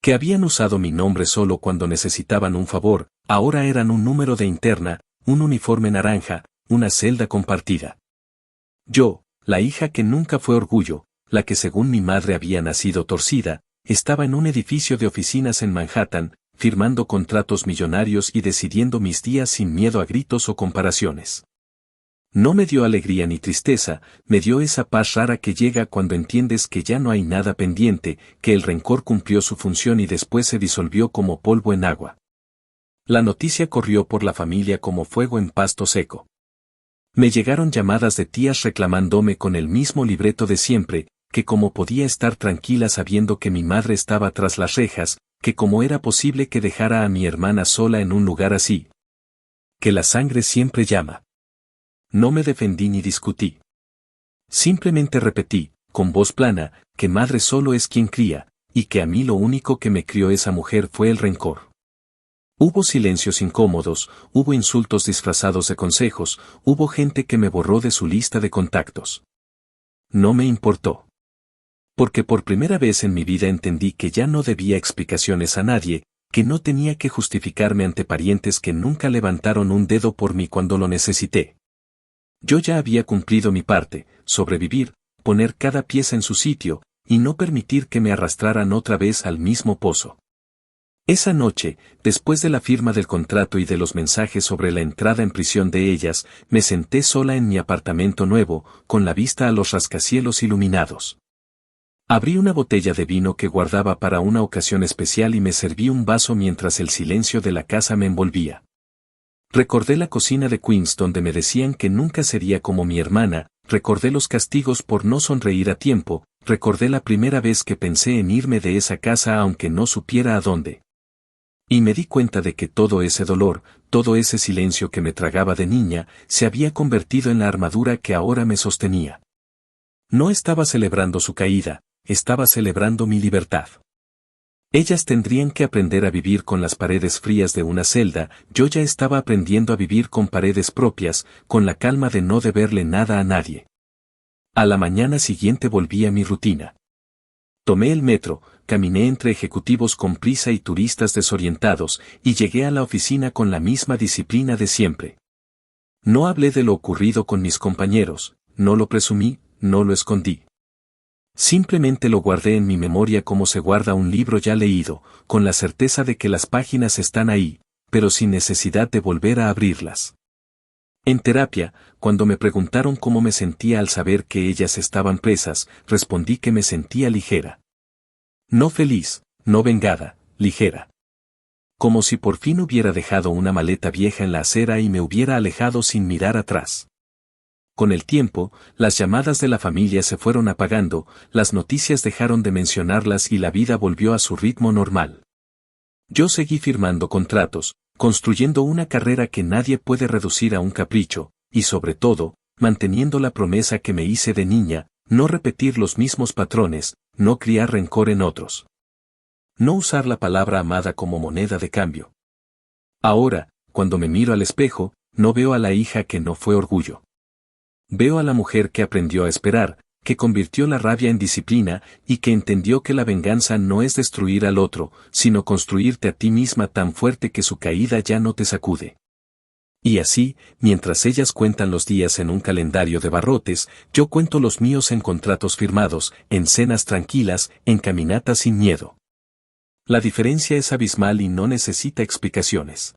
que habían usado mi nombre solo cuando necesitaban un favor, ahora eran un número de interna, un uniforme naranja, una celda compartida. Yo, la hija que nunca fue orgullo, la que según mi madre había nacido torcida, estaba en un edificio de oficinas en Manhattan, firmando contratos millonarios y decidiendo mis días sin miedo a gritos o comparaciones. No me dio alegría ni tristeza, me dio esa paz rara que llega cuando entiendes que ya no hay nada pendiente, que el rencor cumplió su función y después se disolvió como polvo en agua. La noticia corrió por la familia como fuego en pasto seco. Me llegaron llamadas de tías reclamándome con el mismo libreto de siempre, que cómo podía estar tranquila sabiendo que mi madre estaba tras las rejas, que cómo era posible que dejara a mi hermana sola en un lugar así. Que la sangre siempre llama. No me defendí ni discutí. Simplemente repetí, con voz plana, que madre solo es quien cría, y que a mí lo único que me crió esa mujer fue el rencor. Hubo silencios incómodos, hubo insultos disfrazados de consejos, hubo gente que me borró de su lista de contactos. No me importó. Porque por primera vez en mi vida entendí que ya no debía explicaciones a nadie, que no tenía que justificarme ante parientes que nunca levantaron un dedo por mí cuando lo necesité. Yo ya había cumplido mi parte, sobrevivir, poner cada pieza en su sitio, y no permitir que me arrastraran otra vez al mismo pozo. Esa noche, después de la firma del contrato y de los mensajes sobre la entrada en prisión de ellas, me senté sola en mi apartamento nuevo, con la vista a los rascacielos iluminados. Abrí una botella de vino que guardaba para una ocasión especial y me serví un vaso mientras el silencio de la casa me envolvía. Recordé la cocina de Queens donde me decían que nunca sería como mi hermana, recordé los castigos por no sonreír a tiempo, recordé la primera vez que pensé en irme de esa casa aunque no supiera a dónde. Y me di cuenta de que todo ese dolor, todo ese silencio que me tragaba de niña, se había convertido en la armadura que ahora me sostenía. No estaba celebrando su caída, estaba celebrando mi libertad. Ellas tendrían que aprender a vivir con las paredes frías de una celda, yo ya estaba aprendiendo a vivir con paredes propias, con la calma de no deberle nada a nadie. A la mañana siguiente volví a mi rutina. Tomé el metro, caminé entre ejecutivos con prisa y turistas desorientados, y llegué a la oficina con la misma disciplina de siempre. No hablé de lo ocurrido con mis compañeros, no lo presumí, no lo escondí. Simplemente lo guardé en mi memoria como se guarda un libro ya leído, con la certeza de que las páginas están ahí, pero sin necesidad de volver a abrirlas. En terapia, cuando me preguntaron cómo me sentía al saber que ellas estaban presas, respondí que me sentía ligera. No feliz, no vengada, ligera. Como si por fin hubiera dejado una maleta vieja en la acera y me hubiera alejado sin mirar atrás. Con el tiempo, las llamadas de la familia se fueron apagando, las noticias dejaron de mencionarlas y la vida volvió a su ritmo normal. Yo seguí firmando contratos, construyendo una carrera que nadie puede reducir a un capricho, y sobre todo, manteniendo la promesa que me hice de niña, no repetir los mismos patrones, no criar rencor en otros. No usar la palabra amada como moneda de cambio. Ahora, cuando me miro al espejo, no veo a la hija que no fue orgullo. Veo a la mujer que aprendió a esperar, que convirtió la rabia en disciplina y que entendió que la venganza no es destruir al otro, sino construirte a ti misma tan fuerte que su caída ya no te sacude. Y así, mientras ellas cuentan los días en un calendario de barrotes, yo cuento los míos en contratos firmados, en cenas tranquilas, en caminatas sin miedo. La diferencia es abismal y no necesita explicaciones.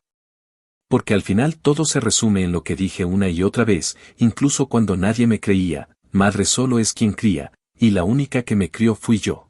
Porque al final todo se resume en lo que dije una y otra vez, incluso cuando nadie me creía, madre solo es quien cría, y la única que me crió fui yo.